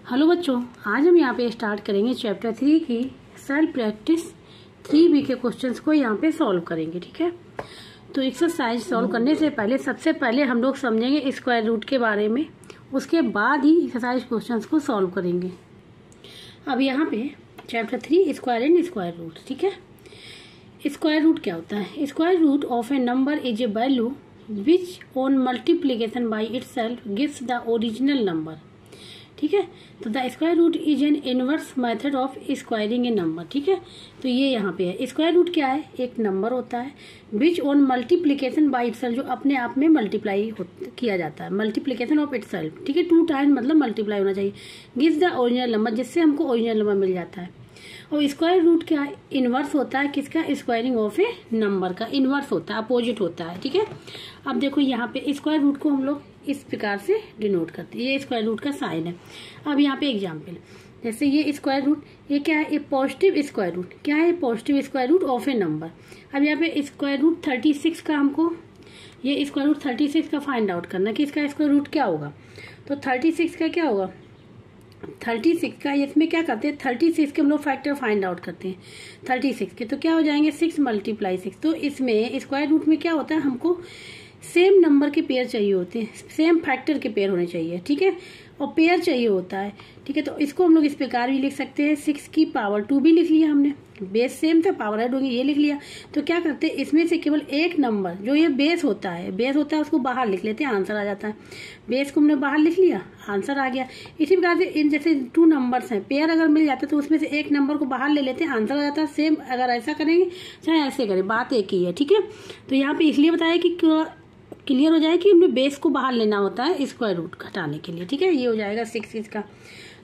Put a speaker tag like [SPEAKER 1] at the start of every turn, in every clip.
[SPEAKER 1] Hello बच्चों, आज हम यहाँ पे स्टार्ट करेंगे चैप्टर 3 की सेल्फ प्रैक्टिस 3B के क्वेश्चंस को यहाँ पे सॉल्व करेंगे। ठीक है, तो एक्सरसाइज सॉल्व करने से पहले सबसे पहले हम लोग समझेंगे स्क्वायर रूट के बारे में, उसके बाद ही एक्सरसाइज क्वेश्चंस को सॉल्व करेंगे। अब यहाँ पे chapter 3 square and square root. ठीक है, स्क्वायर रूट क्या होता है? Square root of a number is a value which on multiplication by itself gives the original number. ठीक है, तो the square root is an inverse method of squaring a number. ठीक है, तो ये यहाँ पे है। स्क्वायर रूट क्या है? एक नंबर होता है विच ऑन मल्टीप्लीकेशन बाई इटसेल्फ, जो अपने आप में मल्टीप्लाई किया जाता है, मल्टीप्लीकेशन ऑफ इटसेल्फ। ठीक है, 2 टाइम्स मतलब मल्टीप्लाई होना चाहिए, गिव्स द ओरिजिनल नंबर, जिससे हमको ओरिजिनल नंबर मिल जाता है। और स्क्वायर रूट क्या है? इनवर्स होता है किसका? स्क्वायरिंग ऑफ ए नंबर का इनवर्स होता है, अपोजिट होता है। ठीक है, अब देखो यहाँ पे स्क्वायर रूट को हम लोग इस प्रकार से डिनोट करते हैं, ये स्क्वायर रूट का साइन है। अब यहाँ पे एग्जाम्पल, जैसे ये स्क्वायर रूट, ये क्या है? ये पॉजिटिव स्क्वायर रूट। क्या है? Positive square root of a number. अब यहाँ पे स्क्वायर रूट 36 का हमको, ये स्क्वायर रूट 36 का फाइंड आउट करना कि इसका स्क्वायर रूट क्या होगा। तो 36 का क्या होगा? 36 का इसमें क्या करते हैं, 36 के हम लोग फैक्टर फाइंड आउट करते हैं 36 के, तो क्या हो जाएंगे 6 × 6। तो इसमें स्क्वायर रूट में क्या होता है, हमको सेम नंबर के पेयर चाहिए होते हैं, सेम फैक्टर के पेयर होने चाहिए। ठीक है, और पेयर चाहिए होता है। ठीक है, तो इसको हम लोग इस प्रकार भी लिख सकते हैं, 6 की पावर 2 भी लिख लिया हमने, बेस सेम था, पावर ऐड होगी, ये लिख लिया। तो क्या करते हैं, इसमें से केवल एक नंबर जो ये बेस होता है उसको बाहर लिख लेते हैं, आंसर आ जाता है। बेस को हमने बाहर लिख लिया, आंसर आ गया। इसी प्रकार से इन जैसे 2 नंबर्स हैं, पेयर अगर मिल जाता है तो उसमें से एक नंबर को बाहर ले लेते हैं, आंसर आ जाता है। सेम अगर ऐसा करेंगे चाहे ऐसे करें, बात एक ही है। ठीक है, तो यहाँ पे इसलिए बताया कि क्लियर हो जाए कि हमें बेस को बाहर लेना होता है स्क्वायर रूट घटाने के लिए। ठीक है, ये हो जाएगा 6 इसका।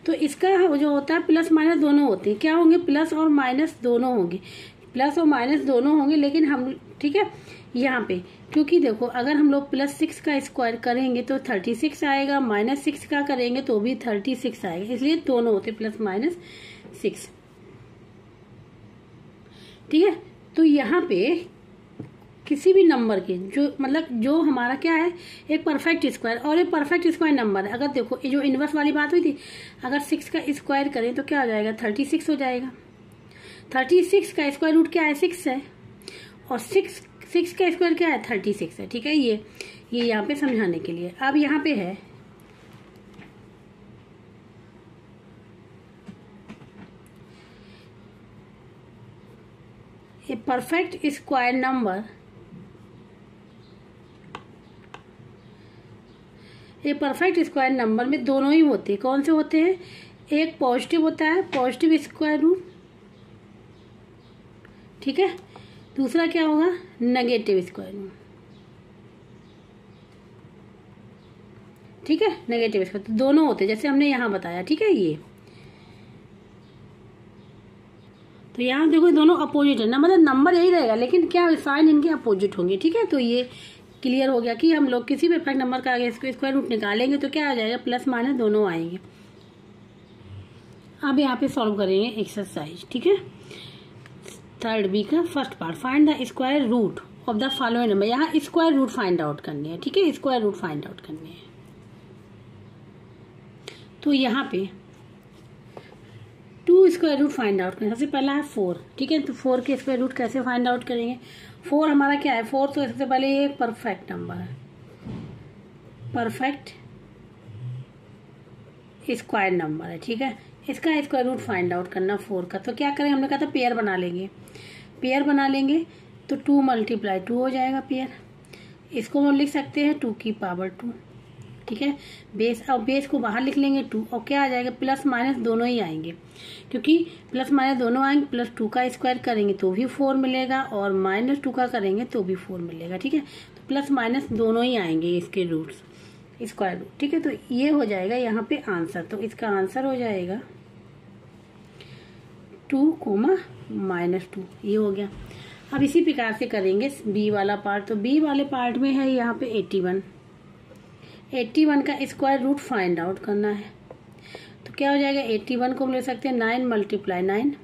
[SPEAKER 1] तो इसका जो होता है प्लस माइनस दोनों होते हैं, क्या होंगे? प्लस और माइनस दोनों होंगे, प्लस और माइनस दोनों होंगे। लेकिन हम, ठीक है, यहाँ पे क्योंकि देखो अगर हम लोग +6 का स्क्वायर करेंगे तो 36 आएगा, -6 का करेंगे तो भी 36 आएगा, इसलिए दोनों होते +-6। ठीक है, तो यहाँ पे किसी भी नंबर के जो मतलब जो हमारा क्या है, एक परफेक्ट स्क्वायर, और एक परफेक्ट स्क्वायर नंबर है। अगर देखो ये जो इनवर्स वाली बात हुई थी, अगर 6 का स्क्वायर करें तो क्या हो जाएगा? 36 हो जाएगा। 36 का स्क्वायर रूट क्या है? 6 है, और 6 का स्क्वायर क्या है? 36 है। ठीक है, ये यहाँ पे समझाने के लिए। अब यहाँ पे है ए परफेक्ट स्क्वायर नंबर, ये परफेक्ट स्क्वायर नंबर में दोनों ही होते हैं। कौन से होते हैं? एक पॉजिटिव होता है, पॉजिटिव स्क्वायर रूट। ठीक है, दूसरा क्या होगा? Negative square root. ठीक है, नेगेटिव स्क्वायर, तो दोनों होते हैं जैसे हमने यहाँ बताया। ठीक है, ये तो यहाँ देखो दोनों अपोजिट है ना, मतलब नंबर यही रहेगा लेकिन क्या साइन इनके अपोजिट होंगे। ठीक है, तो ये क्लियर हो गया कि हम लोग किसी भी परफेक्ट नंबर का आगे स्क्वायर रूट निकालेंगे तो क्या आ जाएगा? प्लस माइनस दोनों आएंगे। अब यहाँ पे सॉल्व करेंगे एक्सरसाइज। ठीक है, 3B का first part, find the square root of the following number. यहाँ स्क्वायर रूट फाइंड आउट करनी है। ठीक है, स्क्वायर रूट फाइंड आउट करनी है। तो यहाँ पे 2 स्क्वायर रूट फाइंड आउट करें। सबसे पहला है 4। ठीक है, तो 4 के स्क्वायर रूट कैसे फाइंड आउट करेंगे? 4 हमारा क्या है? 4 तो सबसे पहले ये परफेक्ट नंबर है, परफेक्ट स्क्वायर नंबर है। ठीक है, इसका स्क्वायर रूट फाइंड आउट करना 4 का। तो क्या करें, हमने कहा था पेयर बना लेंगे, पेयर बना लेंगे तो 2 × 2 हो जाएगा पेयर। इसको हम लिख सकते हैं 2 की पावर 2। ठीक है, बेस, और बेस को बाहर लिख लेंगे 2, और क्या आ जाएगा? प्लस माइनस दोनों ही आएंगे, क्योंकि प्लस माइनस दोनों आएंगे। +2 का स्क्वायर करेंगे तो भी 4 मिलेगा, और -2 का करेंगे तो भी 4 मिलेगा। ठीक है, तो प्लस माइनस दोनों ही आएंगे इसके रूट्स, स्क्वायर रूट। ठीक है, तो ये हो जाएगा यहाँ पे आंसर। तो इसका आंसर हो जाएगा 2, -2, ये हो गया। अब इसी प्रकार से करेंगे बी वाला पार्ट। तो बी वाले पार्ट में है यहाँ पे 81 का स्क्वायर रूट फाइंड आउट करना है। तो क्या हो जाएगा? 81 को हम ले सकते हैं 9 × 9।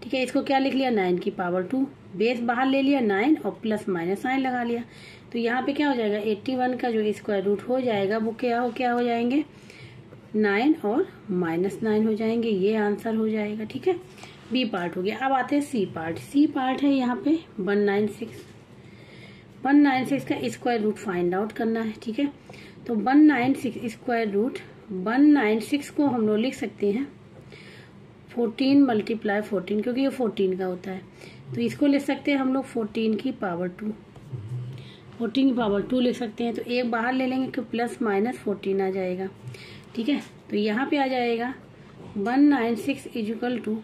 [SPEAKER 1] ठीक है, इसको क्या लिख लिया? 9 की पावर 2, बेस बाहर ले लिया 9 और प्लस माइनस साइन लगा लिया। तो यहाँ पे क्या हो जाएगा? 81 का जो स्क्वायर रूट हो जाएगा वो क्या हो जाएंगे 9 और -9 हो जाएंगे, ये आंसर हो जाएगा। ठीक है, बी पार्ट हो गया। अब आते हैं सी पार्ट। सी पार्ट है यहाँ पे 196 का स्क्वायर रूट फाइंड आउट करना है। ठीक है, तो 196 स्क्वायर रूट 196 को हम लोग लिख सकते हैं 14 × 14, क्योंकि ये 14 का होता है, तो इसको लिख सकते हैं हम लोग 14 की पावर 2, 14 की पावर 2 लिख सकते हैं। तो एक बाहर ले लेंगे कि +-14 आ जाएगा। ठीक है, तो यहाँ पे आ जाएगा 196 =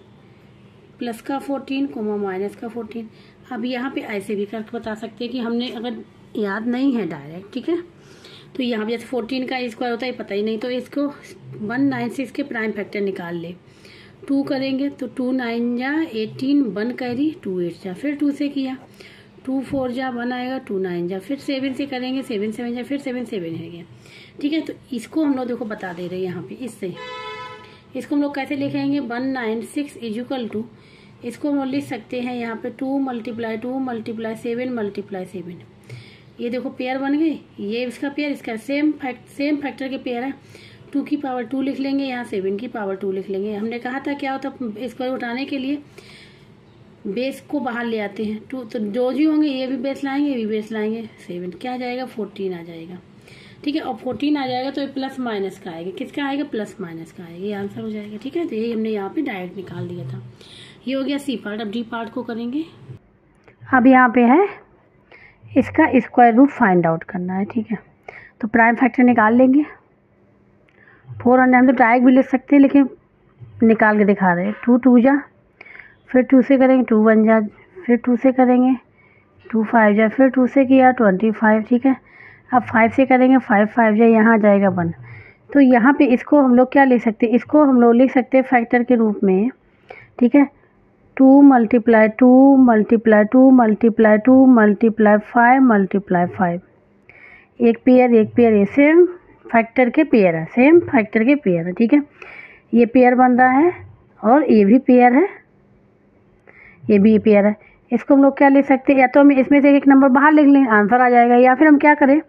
[SPEAKER 1] प्लस का 14, माइनस का 14। अब यहाँ पे ऐसे भी करके बता सकते हैं कि हमने अगर याद नहीं है डायरेक्ट, ठीक है, तो यहाँ पे जैसे 14 का स्क्वायर होता है पता ही नहीं, तो इसको 196 के प्राइम फैक्टर निकाल ले। 2 करेंगे तो 2 9 जा 18, 1 कैरी 2 8 जा, फिर 2 से किया 2 4 जा 1 आएगा, 2 9 जा, फिर 7 से करेंगे 7 7 जा, फिर 7 7 है गया। ठीक है, तो इसको हम लोग देखो बता दे रहे हैं यहाँ पे, इससे इसको हम लोग कैसे लिखेंगे 196 = इसको हम लोग लिख सकते हैं यहाँ पे 2 × 2 × 7 × 7। ये देखो पेयर बन गई, ये इसका पेयर, इसका सेम फैक्टर के पेयर है। 2 की पावर 2 लिख लेंगे, यहाँ 7 की पावर 2 लिख लेंगे। हमने कहा था क्या होता है, इसको उठाने के लिए बेस को बाहर ले आते हैं। 2 तो जो जी होंगे, ये भी बेस लाएंगे, ये भी बेस लाएंगे, 7 क्या आ जाएगा 14 आ जाएगा। ठीक है, और 14 आ जाएगा तो ये प्लस माइनस का आएगा, किसका आएगा प्लस माइनस का आएगा, ये आंसर हो जाएगा। ठीक है, तो यही हमने यहाँ पे डायरेक्ट निकाल दिया था। ये हो गया सी पार्ट। अब डी पार्ट को करेंगे। अब यहाँ पे है इसका स्क्वायर रूट फाइंड आउट करना है। ठीक है, तो प्राइम फैक्टर निकाल लेंगे। 400 हम तो डायरेक्ट भी लिख सकते हैं, लेकिन निकाल के दिखा रहे हैं। 2 2 जा, फिर 2 से करेंगे 2 1 जा, फिर 2 से करेंगे 2 5 जा, फिर 2 से किया 25। ठीक है, अब 5 से करेंगे 5 5 जा, यहाँ आ जाएगा 1। तो यहाँ पे इसको हम लोग क्या लिख सकते हैं, इसको हम लोग लिख सकते हैं फैक्टर के रूप में। ठीक है, 2 × 2 × 2 × 2 × 5 एक पेयर ये सेम फैक्टर के पेयर है, सेम फैक्टर के पेयर है। ठीक है, ये पेयर बन रहा है और ये भी पेयर है, ये भी पेयर है। इसको हम लोग क्या लिख सकते हैं, या तो हम इसमें से एक नंबर बाहर लिख लें, आंसर आ जाएगा, या फिर हम क्या करें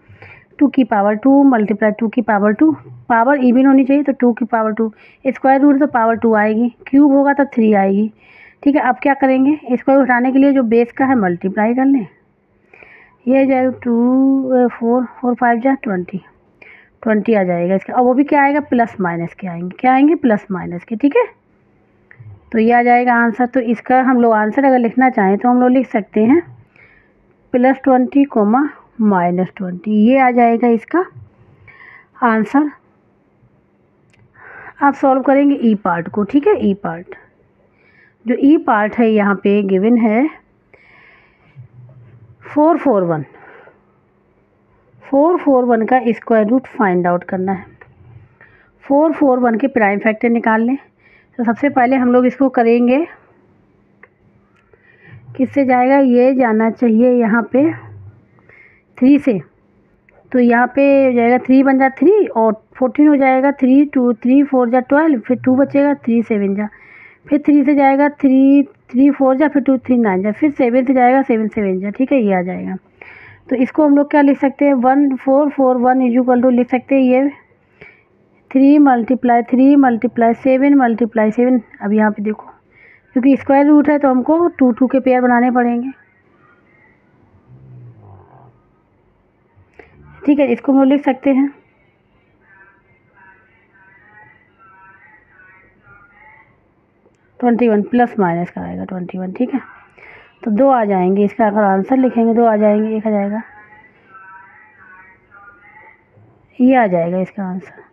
[SPEAKER 1] 2 की पावर 2 × 2 की पावर 2, पावर इवन होनी चाहिए, तो 2 की पावर 2, स्क्वायर रूट तो पावर 2 आएगी, क्यूब होगा तो 3 आएगी। ठीक है, अब क्या करेंगे, इसको उठाने के लिए जो बेस का है मल्टीप्लाई कर लें, ये जाएगा 2 4 4 5 जा 20 आ जाएगा इसका। और वो भी क्या आएगा प्लस माइनस के आएंगे, क्या आएंगे प्लस माइनस के। ठीक है, तो ये आ जाएगा आंसर। तो इसका हम लोग आंसर अगर लिखना चाहें तो हम लोग लिख सकते हैं +20, -20, ये आ जाएगा इसका आंसर। आप सॉल्व करेंगे ई पार्ट को। ठीक है, ई पार्ट, जो ई पार्ट है यहाँ पे गिवन है 441 का स्क्वायर रूट फाइंड आउट करना है। 441 के प्राइम फैक्टर निकाल लें। तो सबसे पहले हम लोग इसको करेंगे, किससे जाएगा, ये जाना चाहिए यहाँ पे 3 से, तो यहाँ पे हो जाएगा 3 बन जा 3 और 14 हो जाएगा 3 2 3 4 जा 12, फिर 2 बचेगा 3 7 जा, फिर 3 से जाएगा 3 3 4 जा, फिर 2 3 9 जा, फिर 7 से जाएगा 7 7 जा। ठीक है, ये आ जाएगा। तो इसको हम लोग क्या लिख सकते हैं 1441 = लिख सकते हैं ये 3 × 3 × 7 × 7। अब यहाँ पे देखो, क्योंकि स्क्वायर रूट है तो हमको 2 2 के पेयर बनाने पड़ेंगे। ठीक है, इसको हम लोग लिख सकते हैं 21 प्लस माइनस का आएगा 21। ठीक है, तो 2 आ जाएंगे इसका, अगर आंसर लिखेंगे 2 आ जाएंगे, 1 आ जाएगा, ये आ जाएगा इसका आंसर।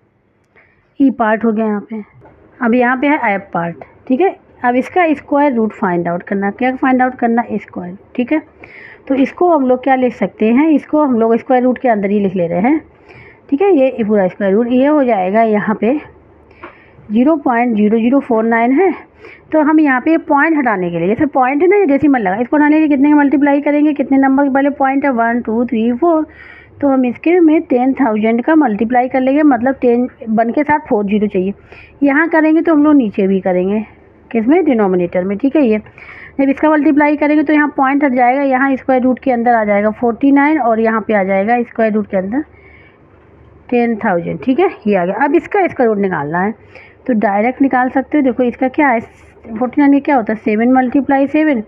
[SPEAKER 1] ई पार्ट हो गया यहाँ पे। अब यहाँ पे है एफ पार्ट। ठीक है, अब इसका स्क्वायर रूट फाइंड आउट करना, क्या फाइंड आउट करना, स्क्वायर। ठीक है, तो इसको हम लोग क्या लिख सकते हैं, इसको हम लोग स्क्वायर रूट के अंदर ही लिख ले रहे हैं। ठीक है, ये पूरा स्क्वायर रूट, ये हो जाएगा यहाँ पे 0.0049 है। तो हम यहाँ पे पॉइंट हटाने के लिए, जैसे पॉइंट है ना, ये डेसिमल लगा, इसको हटाने के लिए कितने का मल्टीप्लाई करेंगे, कितने नंबर के पहले पॉइंट है 1 2 3 4, तो हम इसके में 10,000 का मल्टीप्लाई कर लेंगे, मतलब 10 1 के साथ 4 0 चाहिए। यहाँ करेंगे तो हम लोग नीचे भी करेंगे, किसमें, डिनोमिनेटर में। ठीक है, ये जब इसका मल्टीप्लाई करेंगे तो यहाँ पॉइंट हट जाएगा, यहाँ स्क्वायर रूट के अंदर आ जाएगा 49 और यहाँ पे आ जाएगा स्क्वायर रूट के अंदर 10,000, ठीक है, ये आ गया। अब इसका स्क्वायर रूट निकालना है तो डायरेक्ट निकाल सकते हो। देखो इसका क्या है, 49 का क्या होता है 7 × 7,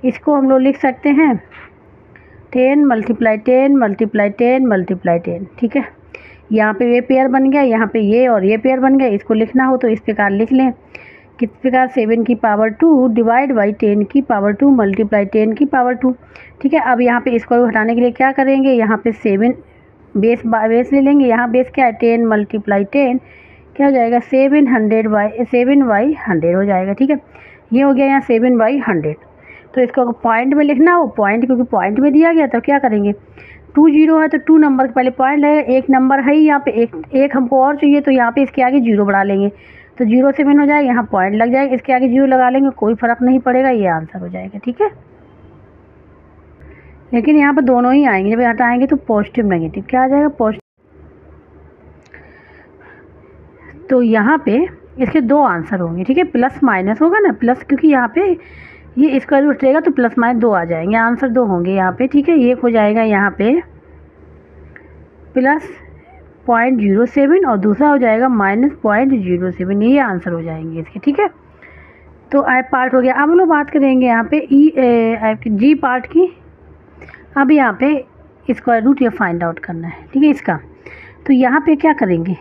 [SPEAKER 1] इसको हम लोग लिख सकते हैं 10 × 10 × 10 × 10, ठीक है। यहाँ पे ये पेयर बन गया, यहाँ पे ये और ये पेयर बन गया। इसको लिखना हो तो इस प्रकार लिख लें, किस प्रकार 7 की पावर 2 डिवाइड बाई 10 की पावर 2 मल्टीप्लाई 10 की पावर 2, ठीक है। अब यहाँ पे स्क्वायर हटाने के लिए क्या करेंगे, यहाँ पे 7 बेस ले लेंगे। यहाँ बेस क्या है 10 × 10 क्या हो जाएगा 7/100 हो जाएगा, ठीक है। ये हो गया यहाँ 7/100। तो इसको पॉइंट में लिखना हो, पॉइंट क्योंकि पॉइंट में दिया गया तो क्या करेंगे 2 0 है तो 2 नंबर के पहले पॉइंट लगेगा। एक नंबर है ही यहाँ पे, एक हमको और चाहिए तो यहाँ पे इसके आगे 0 बढ़ा लेंगे तो 0 7 हो जाएगा। यहाँ पॉइंट लग जाएगा, इसके आगे 0 लगा लेंगे, कोई फ़र्क नहीं पड़ेगा, ये आंसर हो जाएगा, ठीक है। लेकिन यहाँ पर दोनों ही आएंगे, जब हटाएंगे तो पॉजिटिव नेगेटिव क्या आ जाएगा पॉजिटिव। तो यहाँ पे इसके 2 आंसर होंगे, ठीक है। प्लस माइनस होगा ना, प्लस क्योंकि यहाँ पे ये स्क्वायर रूट रहेगा तो प्लस माइनस 2 आ जाएंगे, आंसर 2 होंगे यहाँ पे, ठीक है। ये हो जाएगा यहाँ पे प्लस 0.07 और दूसरा हो जाएगा -0.07, ये आंसर हो जाएंगे इसके, ठीक है। तो आई पार्ट हो गया। अब हम लोग बात करेंगे यहाँ पे जी पार्ट की। अब यहाँ पे स्क्वायर रूट ये फाइंड आउट करना है, ठीक है इसका। तो यहाँ पे क्या करेंगे,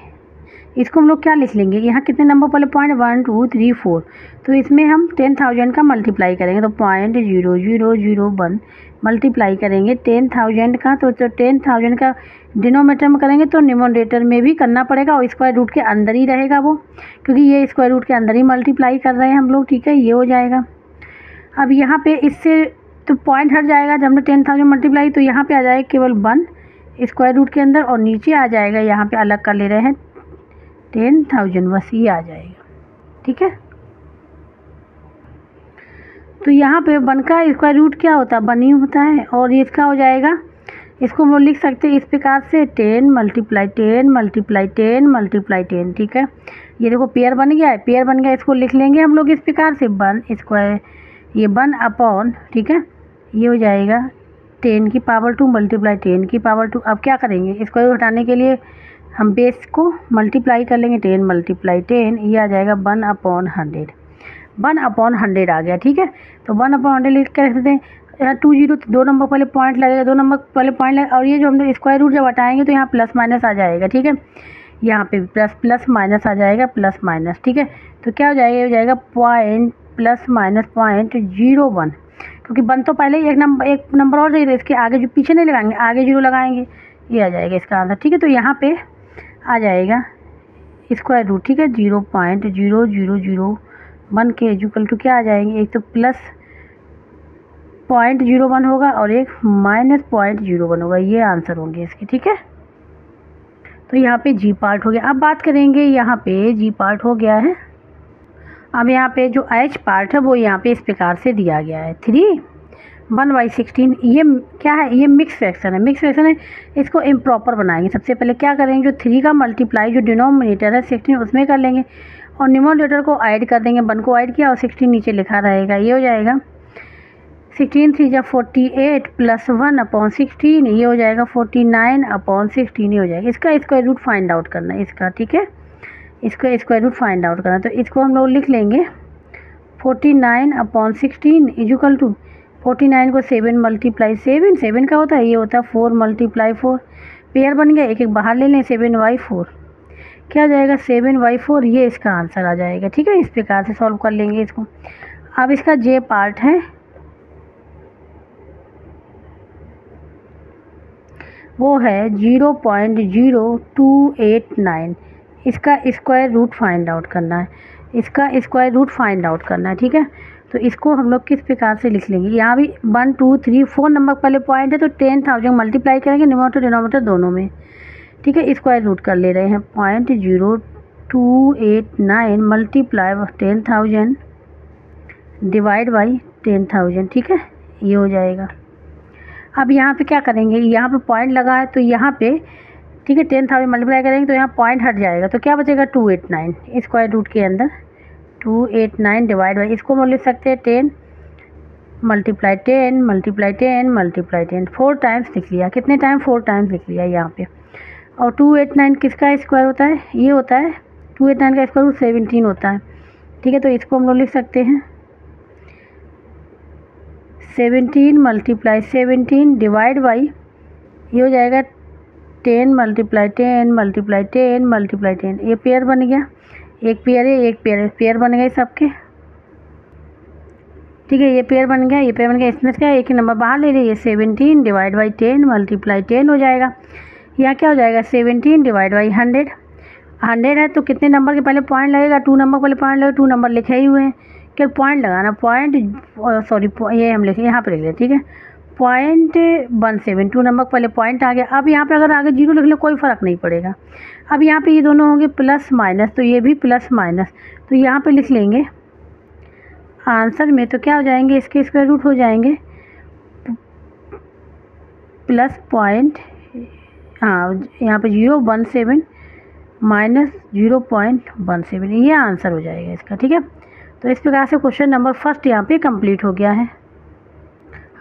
[SPEAKER 1] इसको हम लोग क्या लिख लेंगे, यहाँ कितने नंबर वाले पॉइंट 1 2 3 4, तो इसमें हम 10,000 का मल्टीप्लाई करेंगे तो 0.0001 मल्टीप्लाई करेंगे 10,000 का, तो 10,000 का डिनोमिनेटर में करेंगे तो न्यूमरेटर में भी करना पड़ेगा और स्क्वायर रूट के अंदर ही रहेगा वो, क्योंकि ये स्क्वायर रूट के अंदर ही मल्टीप्लाई कर रहे हैं हम लोग, ठीक है। ये हो जाएगा। अब यहाँ पे इससे तो पॉइंट हट जाएगा, जब हमने 10,000 मल्टीप्लाई तो यहाँ पे आ जाएगा केवल 1 स्क्वायर रूट के अंदर और नीचे आ जाएगा, यहाँ पे अलग कर ले रहे हैं 10,000, बस ये आ जाएगा, ठीक है। तो यहाँ पे 1 का स्क्वायर रूट क्या होता है 1 ही होता है और ये इसका हो जाएगा, इसको हम लोग लिख सकते हैं इस प्रकार से 10 × 10 × 10 × 10, ठीक है। ये देखो पेयर बन गया है, पेयर बन गया, इसको लिख लेंगे हम लोग इस प्रकार से 1 स्क्वायर, ये 1 अपॉन, ठीक है, ये हो जाएगा 10 की पावर 2 मल्टीप्लाई 10 की पावर 2। अब क्या करेंगे, स्क्वायर रूट हटाने के लिए हम बेस को मल्टीप्लाई कर लेंगे 10 × 10, ये आ जाएगा 1/100, 1/100 आ गया, ठीक है। तो 1/100 लिख कर रख देते हैं। यहाँ 2 0 2 नंबर पहले पॉइंट लगेगा, 2 नंबर पहले पॉइंट लगेगा और ये जो हम लोग स्क्वायर रूट जब हटाएंगे तो यहाँ प्लस माइनस आ जाएगा, ठीक है। यहाँ पे प्लस माइनस आ जाएगा, प्लस माइनस, ठीक है। तो क्या हो जाएगा, ये हो जाएगा +/-0.01, क्योंकि 1 तो पहले ही एक नंबर और चाहिए, इसके आगे जो पीछे नहीं लगाएंगे, आगे 0 लगाएंगे, ये आ जाएगा इसका आंसर, ठीक है। तो यहाँ पे आ जाएगा स्क्वायर रूट, ठीक है, 0.0001 के इक्वल टू क्या आ जाएंगे, एक तो प्लस 0.01 होगा और एक -0.01 होगा, ये आंसर होंगे इसके, ठीक है। तो यहाँ पे जी पार्ट हो गया। अब बात करेंगे यहाँ पे जी पार्ट हो गया है। अब यहाँ पे जो एच पार्ट है वो यहाँ पे इस प्रकार से दिया गया है 3/1/16। ये क्या है, ये मिक्स फ्रैक्शन है, मिक्स फ्रैक्शन है, इसको इम्प्रॉपर बनाएंगे। सबसे पहले क्या करेंगे, जो 3 का मल्टीप्लाई जो डिनोमिनेटर है 16 उसमें कर लेंगे और न्यूमरेटर को ऐड कर देंगे, 1 को ऐड किया और 16 नीचे लिखा रहेगा, ये हो जाएगा 16 3 48 + 1/16, ये हो जाएगा 49/16, ये हो जाएगा। इसका स्क्वायर रूट फाइंड आउट करना है इसका, ठीक है, इसका स्क्वायर रूट फाइंड आउट करना। तो इसको हम लोग लिख लेंगे 49/16 इक्वल टू 49 को 7 × 7 का होता है, ये होता है 4 × 4, पेयर बन गया, एक एक बाहर ले लें 7/4, क्या हो जाएगा 7/4, ये इसका आंसर आ जाएगा, ठीक है। इस प्रकार से सॉल्व कर लेंगे इसको। अब इसका जे पार्ट है, वो है 0.0289, इसका स्क्वायर रूट फाइंड आउट करना है, इसका स्क्वायर रूट फाइंड आउट करना है, ठीक है। तो इसको हम लोग किस प्रकार से लिख लेंगे, यहाँ भी 1 2 3 4 नंबर पहले पॉइंट है तो 10,000 मल्टीप्लाई करेंगे न्यूमरेटर डिनोमिनेटर दोनों में, ठीक है। स्क्वायर रूट कर ले रहे हैं 0.0289 मल्टीप्लाई 10,000 डिवाइड बाई 10,000, ठीक है, ये हो जाएगा। अब यहाँ पे क्या करेंगे, यहाँ पे पॉइंट लगा है तो यहाँ पे, ठीक है, 10,000 मल्टीप्लाई करेंगे तो यहाँ पॉइंट हट जाएगा तो क्या बचेगा 289 स्क्वायर रूट के अंदर 289 डिवाइड बाई, इसको हम लिख सकते हैं 10 × 10 × 10 × 10, 4 टाइम्स लिख लिया, कितने टाइम 4 टाइम्स लिख लिया यहाँ पे। और 289 किसका स्क्वायर होता है, ये होता है 289 का स्क्वायर रूट 17 होता है, ठीक है। तो इसको हम लोग लिख सकते हैं 17 मल्टीप्लाई 17 डिवाइड बाई, ये हो जाएगा 10 मल्टीप्लाई 10 मल्टीप्लाई 10 मल्टीप्लाई 10, ये पेयर बन गया, एक पेयर है एक पेयर है, पेयर बन गए सबके, ठीक है। ये पेयर बन गया, ये पेयर बन गया, इसमें क्या एक ही नंबर बाहर ले रही है, 17 डिवाइड बाई 10 मल्टीप्लाई 10 हो जाएगा। यहाँ क्या हो जाएगा 17 डिवाइड बाई 100, 100 है तो कितने नंबर के पहले पॉइंट लगेगा, 2 नंबर पहले पॉइंट लगेगा, 2 नंबर लिखे ही हुए हैं, क्या पॉइंट लगाना, पॉइंट सॉरी ये हम लिखे यहाँ पे लिख लें, ठीक है। 0.17 2 नंबर पहले पॉइंट आ गया। अब यहाँ पे अगर आगे जीरो लिख ले कोई फ़र्क नहीं पड़ेगा। अब यहाँ पे ये दोनों होंगे प्लस माइनस, तो ये भी प्लस माइनस, तो यहाँ पे लिख लेंगे आंसर में, तो क्या हो जाएंगे इसके स्क्वायर रूट हो जाएंगे प्लस पॉइंट, हाँ यहाँ पे 0.17 माइनस 0.17, ये आंसर हो जाएगा इसका, ठीक है। तो इस प्रकार से क्वेश्चन नंबर फर्स्ट यहाँ पे कंप्लीट हो गया है।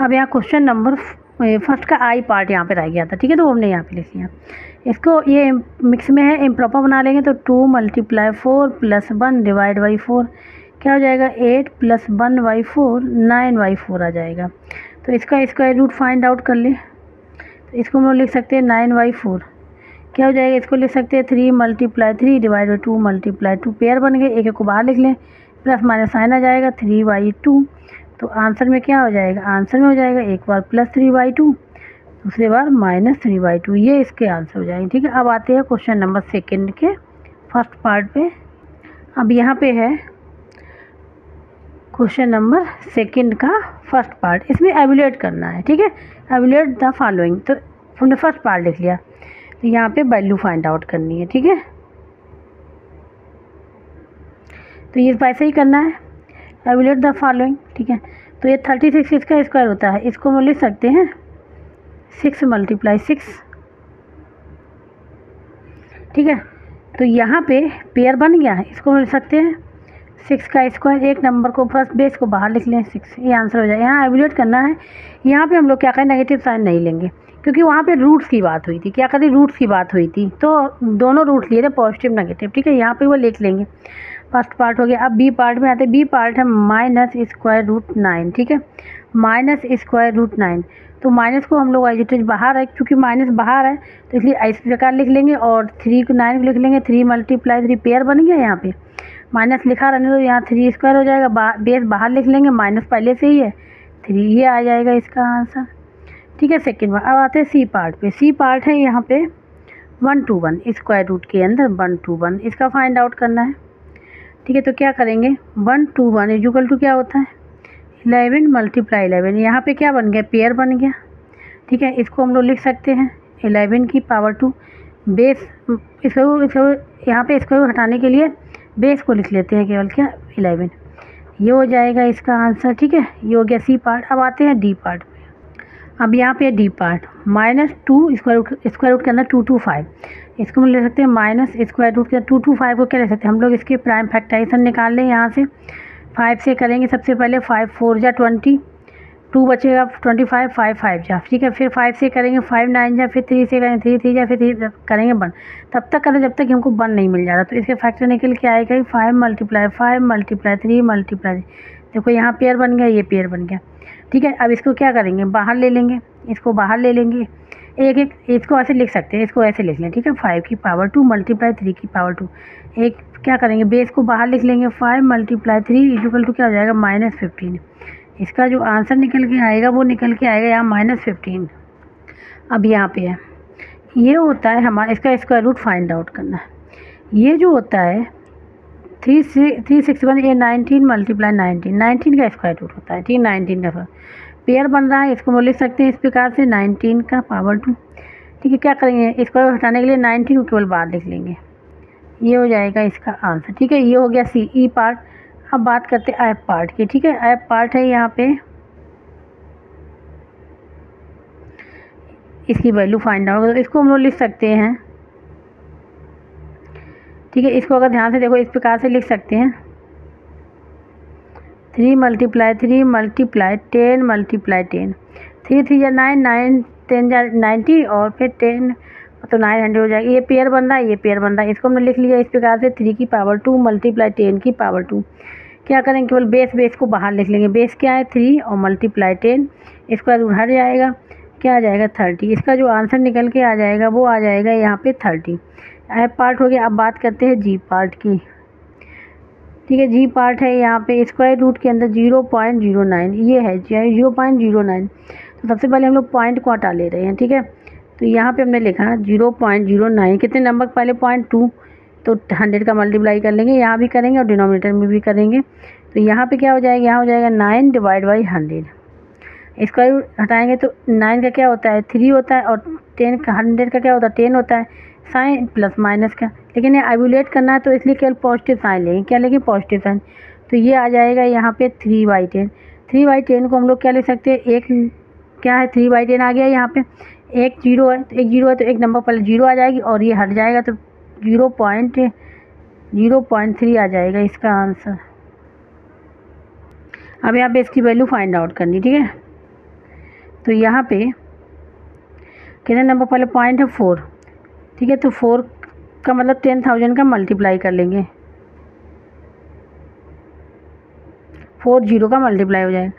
[SPEAKER 1] अब यहाँ क्वेश्चन नंबर फर्स्ट का आई पार्ट यहाँ पे रह गया था, ठीक है, तो हमने यहाँ पे लिख लिया। इसको ये मिक्स में है, इम्प्रॉपर बना लेंगे तो 2 मल्टीप्लाई 4 प्लस 1 डिवाइड बाई 4, क्या हो जाएगा 8 प्लस 1 बाई 4 9 बाई 4 आ जाएगा। तो इसका स्क्वायर रूट फाइंड आउट कर ले, तो इसको हम लोग लिख सकते हैं 9 बाई 4, क्या हो जाएगा इसको लिख सकते हैं 3 multiply 3 divide by 2 multiply 2, pair बन गए, एक एक को बाहर लिख लें, प्लस माइनस साइन आ जाएगा 3 बाई 2, तो आंसर में क्या हो जाएगा, आंसर में हो जाएगा एक बार प्लस 3 बाई 2, दूसरी बार माइनस 3 बाई 2, ये इसके आंसर हो जाएंगे, ठीक है। अब आते हैं क्वेश्चन नंबर सेकंड के फर्स्ट पार्ट पे। अब यहाँ पे है क्वेश्चन नंबर सेकंड का फर्स्ट पार्ट, इसमें एवल्यूएट करना है, ठीक है, एवल्यूएट द फॉलोइंग, तो हमने फर्स्ट पार्ट लिख लिया, तो यहाँ पे वैल्यू फाइंड आउट करनी है, ठीक है। तो ये वैसे ही करना है, एवल्यूएट द फॉलोइंग, ठीक है। तो ये 36 इसका स्क्वायर होता है, इसको हम लिख सकते हैं 6 मल्टीप्लाई 6, ठीक है। तो यहाँ पे पेयर बन गया है, इसको हम लिख सकते हैं 6 का स्क्वायर, एक नंबर को फर्स्ट बेस को बाहर लिख लें 6, ये आंसर हो जाएगा। यहाँ एवल्यूएट करना है, यहाँ पे हम लोग क्या करें नेगेटिव साइन नहीं लेंगे, क्योंकि वहाँ पे रूट्स की बात हुई थी, क्या करें रूट्स की बात हुई थी, तो दोनों रूट लिए थे पॉजिटिव नेगेटिव, ठीक है। यहाँ पे वो लिख लेंगे, फर्स्ट पार्ट हो गया। अब बी पार्ट में आते हैं, बी पार्ट है माइनस स्क्वायर रूट 9, ठीक है, माइनस स्क्वायर रूट 9, तो माइनस को हम लोग एज बाहर है, क्योंकि माइनस बाहर है तो इसलिए इस प्रकार लिख लेंगे, और 3 को 9 को लिख लेंगे 3 मल्टीप्लाई 3, पेयर बन गया, यहाँ पे माइनस लिखा रहने तो यहाँ 3 स्क्वायर हो जाएगा, बेस बाहर लिख लेंगे, माइनस पहले से ही है 3, ये आ जाएगा इसका आंसर, ठीक है। सेकेंड बार अब आते हैं सी पार्ट पे। सी पार्ट है यहाँ पे 1 to 1 स्क्वायर रूट के अंदर 1 to 1, इसका फाइंड आउट करना है, ठीक है। तो क्या करेंगे 1 to 1 इक्वल टू क्या होता है 11 मल्टीप्लाई 11, यहाँ पे क्या बन गया पेयर बन गया, ठीक है। इसको हम लोग लिख सकते हैं 11 की पावर 2, बेस इसको यहाँ पे इसको हटाने के लिए बेस को लिख लेते हैं केवल क्या 11, ये हो जाएगा इसका आंसर, ठीक है। ये हो गया सी पार्ट। अब आते हैं डी पार्ट पे। अब यहाँ पे डी पार्ट -2 स्क्वायर रूट के अंदर 2 to 5, इसको हम ले सकते हैं माइनस स्क्वायर रूट के 2 to 5 को क्या ले सकते हैं हम लोग, इसके प्राइम फैक्टराइजेशन निकाल लें, यहाँ से 5 से करेंगे सबसे पहले, 5 4 जा 20, 2 बचेगा 25, 5 5 जा, ठीक है। फिर 5 से करेंगे 5 9 जा, फिर 3 से करेंगे 3 3 जा, फिर 3 करेंगे 1, तब तक करें जब तक हमको 1 नहीं मिल जाता, तो इसके फैक्टर निकल के आएगा 5 मल्टीप्लाई 5 मल्टीप्लाई 3 मल्टीप्लाई, देखो यहाँ पेयर बन गया, ये पेयर बन गया, ठीक है। अब इसको क्या करेंगे बाहर ले लेंगे, इसको बाहर ले लेंगे, एक एक इसको ऐसे लिख सकते हैं, इसको ऐसे लिख लें, ठीक है। 5 की पावर 2 मल्टीप्लाई 3 की पावर 2, एक क्या करेंगे बेस को बाहर लिख लेंगे, 5 मल्टीप्लाई 3 इक्वल टू क्या हो जाएगा -15, इसका जो आंसर निकल के आएगा वो निकल के आएगा यहाँ -15। अब यहाँ पे है ये होता है हमारा, इसका स्क्वायर रूट फाइंड आउट करना है, ये जो होता है 361 ये 19 मल्टीप्लाई 19 का स्क्वायर रूट होता है, ठीक है। 19 का पेयर बन रहा है, इसको हम लिख सकते हैं इस प्रकार से 19 का पावर 2, ठीक है। क्या करेंगे इसको हटाने के लिए 19 को केवल बाहर लिख लेंगे, ये हो जाएगा इसका आंसर, ठीक है। ये हो गया सी ई पार्ट। अब बात करते हैं एफ पार्ट की, ठीक है। एफ पार्ट है यहाँ पे, इसकी वैल्यू फाइंड आउट, इसको हम लोग लिख सकते हैं, ठीक है। इसको अगर ध्यान से देखो इस प्रकार से लिख सकते हैं 3 मल्टीप्लाई 3 मल्टीप्लाई 10 मल्टीप्लाई 10, 3 3 जा 9 9 10 जा 90, और फिर 10 तो 900 हो जाएगा। ये पेयर बन रहा है, ये पेयर बन रहा है। इसको हमने लिख लिया इस प्रकार से 3 की पावर 2 मल्टीप्लाई 10 की पावर 2। क्या करेंगे, केवल बेस को बाहर लिख लेंगे। बेस क्या है 3 और मल्टीप्लाई 10, स्क्वायर रूट हट जाएगा, क्या आ जाएगा 30। इसका जो आंसर निकल के आ जाएगा वो आ जाएगा यहाँ पे 30। एफ पार्ट हो गया। अब बात करते हैं जी पार्ट की। ठीक है, जी पार्ट है यहाँ पे स्क्वायर रूट के अंदर 0.09, ये है 0.09। तो सबसे पहले हम लोग पॉइंट को हटा ले रहे हैं। ठीक है, तो यहाँ पे हमने लिखा 0.09, कितने नंबर पहले 0.2, तो 100 का मल्टीप्लाई कर लेंगे, यहाँ भी करेंगे और डिनोमिनेटर में भी करेंगे। तो यहाँ पे क्या हो जाएगा, यहाँ हो जाएगा 9 डिवाइड बाई 100। स्क्वायर रूट हटाएंगे तो 9 का क्या होता है 3 होता है, और 10 का 100 का क्या होता है 10 होता है, साइन प्लस माइनस का। लेकिन ये एवुलेट करना है तो इसलिए केवल पॉजिटिव साइन लेंगे। क्या लेंगे, पॉजिटिव साइन। तो ये आ जाएगा यहाँ पे 3/10। 3/10 को हम लोग क्या ले सकते हैं, एक क्या है 3/10 आ गया। यहाँ पे एक जीरो है, तो एक जीरो है तो एक नंबर पहले जीरो आ जाएगी और ये हट जाएगा, तो 0.3 आ जाएगा इसका आंसर। अब यहाँ पे इसकी वैल्यू फाइंड आउट करनी। ठीक है, तो यहाँ पे कितने नंबर पहले पॉइंट है 4। ठीक है, तो 4 का मतलब 10,000 का मल्टीप्लाई कर लेंगे, 40 का मल्टीप्लाई हो जाएगा।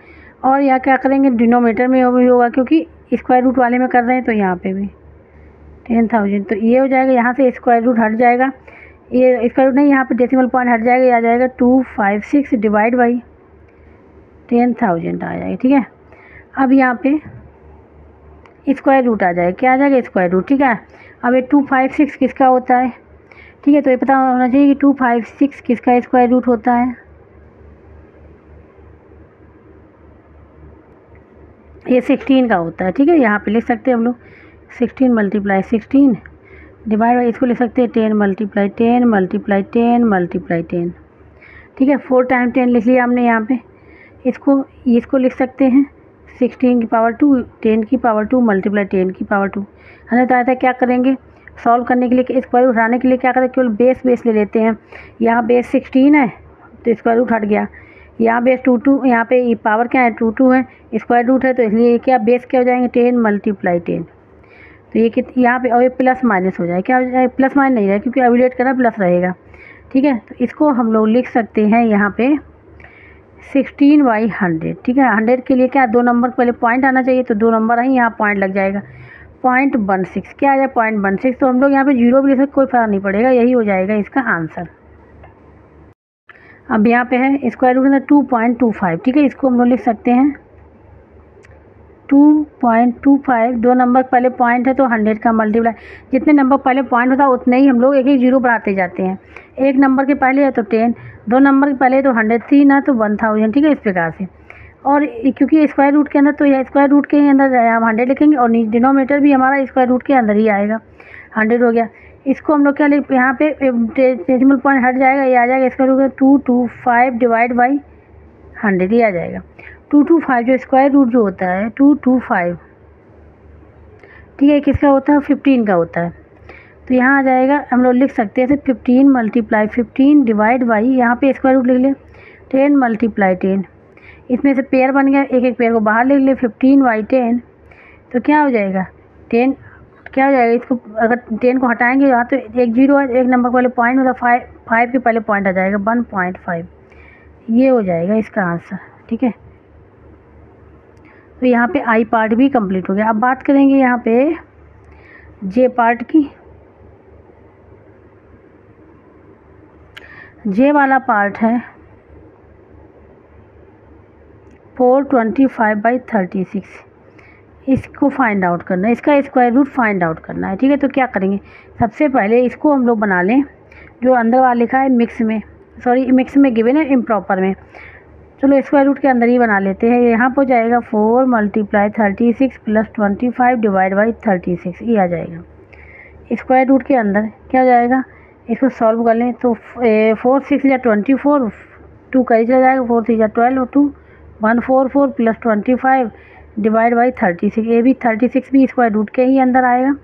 [SPEAKER 1] और यहाँ क्या करेंगे, डिनोमिनेटर में भी होगा क्योंकि स्क्वायर रूट वाले में कर रहे हैं, तो यहाँ पे भी 10,000। तो ये हो जाएगा, यहाँ से स्क्वायर रूट हट जाएगा, ये स्क्वायर रूट नहीं, यहाँ पे डेसिमल पॉइंट हट जाएगा, ये आ जाएगा 256 डिवाइड बाई 10,000 आ जाएगा। ठीक है, अब यहाँ पे स्क्वायर रूट आ जाएगा, क्या आ जाएगा स्क्वायर रूट। ठीक है, अब ये 256 किसका होता है। ठीक है, तो ये पता होना चाहिए कि 256 किसका स्क्वायर रूट होता है। ये 16 का होता है। ठीक है, यहाँ पे लिख सकते हैं हम लोग 16 मल्टीप्लाई 16 डिवाइड बाई, इसको लिख सकते हैं 10 मल्टीप्लाई 10 मल्टीप्लाई 10 मल्टीप्लाई 10। ठीक है, 4 टाइम 10 लिख लिया हमने यहाँ पे। इसको लिख सकते हैं 16 की पावर 2 10 की पावर 2 मल्टीप्लाई 10 की पावर 2। हमने बताया था क्या करेंगे, सॉल्व करने के लिए स्क्वायर रूट हटाने के लिए क्या करें, केवल बेस ले लेते हैं। यहाँ बेस 16 है तो स्क्वायर रूट हट गया, यहाँ बेस 2 यहाँ पे ये पावर क्या है 2 है, स्क्वायर रूट है, तो इसलिए क्या बेस क्या हो जाएंगे 10 मल्टीप्लाई 10। तो ये यहाँ पे और ये प्लस माइनस हो जाए, क्या हो जाए प्लस माइनस नहीं रहेगा क्योंकि एवुलेट करना प्लस रहेगा। ठीक है, तो इसको हम लोग लिख सकते हैं यहाँ पे 16/100। ठीक है, 100 के लिए क्या 2 नंबर पहले पॉइंट आना चाहिए, तो 2 नंबर आई, यहाँ पॉइंट लग जाएगा 0.16। क्या आ जाए 0.16, तो हम लोग यहाँ पे जीरो भी ले सकते, कोई फर्क नहीं पड़ेगा, यही हो जाएगा इसका आंसर। अब यहाँ पे है स्क्वायर रूट 2.25। ठीक है, इसको हम लोग लिख सकते हैं 2.25। 2 नंबर पहले पॉइंट है तो 100 का मल्टीप्लाई, जितने नंबर पहले पॉइंट होता है उतने ही हम लोग एक जीरो बढ़ाते जाते हैं। एक नंबर के पहले है तो 10, 2 नंबर के पहले तो 100, 3 है तो 1000। ठीक है, इस प्रकार से। और क्योंकि स्क्वायर रूट के अंदर तो यह स्क्वायर रूट के अंदर हम 100 लिखेंगे और डिनोमिनेटर भी हमारा स्क्वायर रूट के अंदर ही आएगा, 100 हो गया। इसको हम लोग क्या लिख, यहाँ पे डेसिमल पॉइंट हट जाएगा, ये आ जाएगा स्क्वायर रूट 225 डिवाइड बाई 100, ये आ जाएगा 225 जो स्क्वायर रूट जो होता है 225। ठीक है, किसका होता है 15 का होता है। तो यहाँ आ जाएगा, हम लोग लिख सकते हैं 15 मल्टीप्लाई 15 डिवाइड बाई, यहाँ पे स्क्वायर रूट लिख ले 10 मल्टीप्लाई 10। इसमें से पेयर बन गया, एक एक पेयर को बाहर लिख ले 15/10। तो क्या हो जाएगा 10, क्या हो जाएगा इसको अगर 10 को हटाएंगे यहाँ तो एक जीरो है, एक नंबर पहले पॉइंट मतलब 5 के पहले पॉइंट आ जाएगा 1.5, ये हो जाएगा इसका आंसर। ठीक है, तो यहाँ पे आई पार्ट भी कंप्लीट हो गया। अब बात करेंगे यहाँ पे जे पार्ट की। जे वाला पार्ट है 425/36। इसको फाइंड आउट करना है, इसका स्क्वायर रूट फाइंड आउट करना है। ठीक है, तो क्या करेंगे, सबसे पहले इसको हम लोग बना लें, जो अंदर वाला लिखा है मिक्स में गिवन है इम्प्रॉपर में, चलो स्क्वायर रूट के अंदर ही बना लेते हैं। यहाँ पर जाएगा 4 मल्टीप्लाई 36 प्लस 25 डिवाइड बाई 36, ये आ जाएगा स्क्वायर रूट के अंदर। क्या हो जाएगा, इसको सॉल्व कर लें तो 4 6 या 24, 2 कहीं चला जाएगा, 4 3 या 12 और 2 144 प्लस 25 डिवाइड बाई 36, ये भी 36 भी स्क्वायर रूट के ही अंदर आएगा,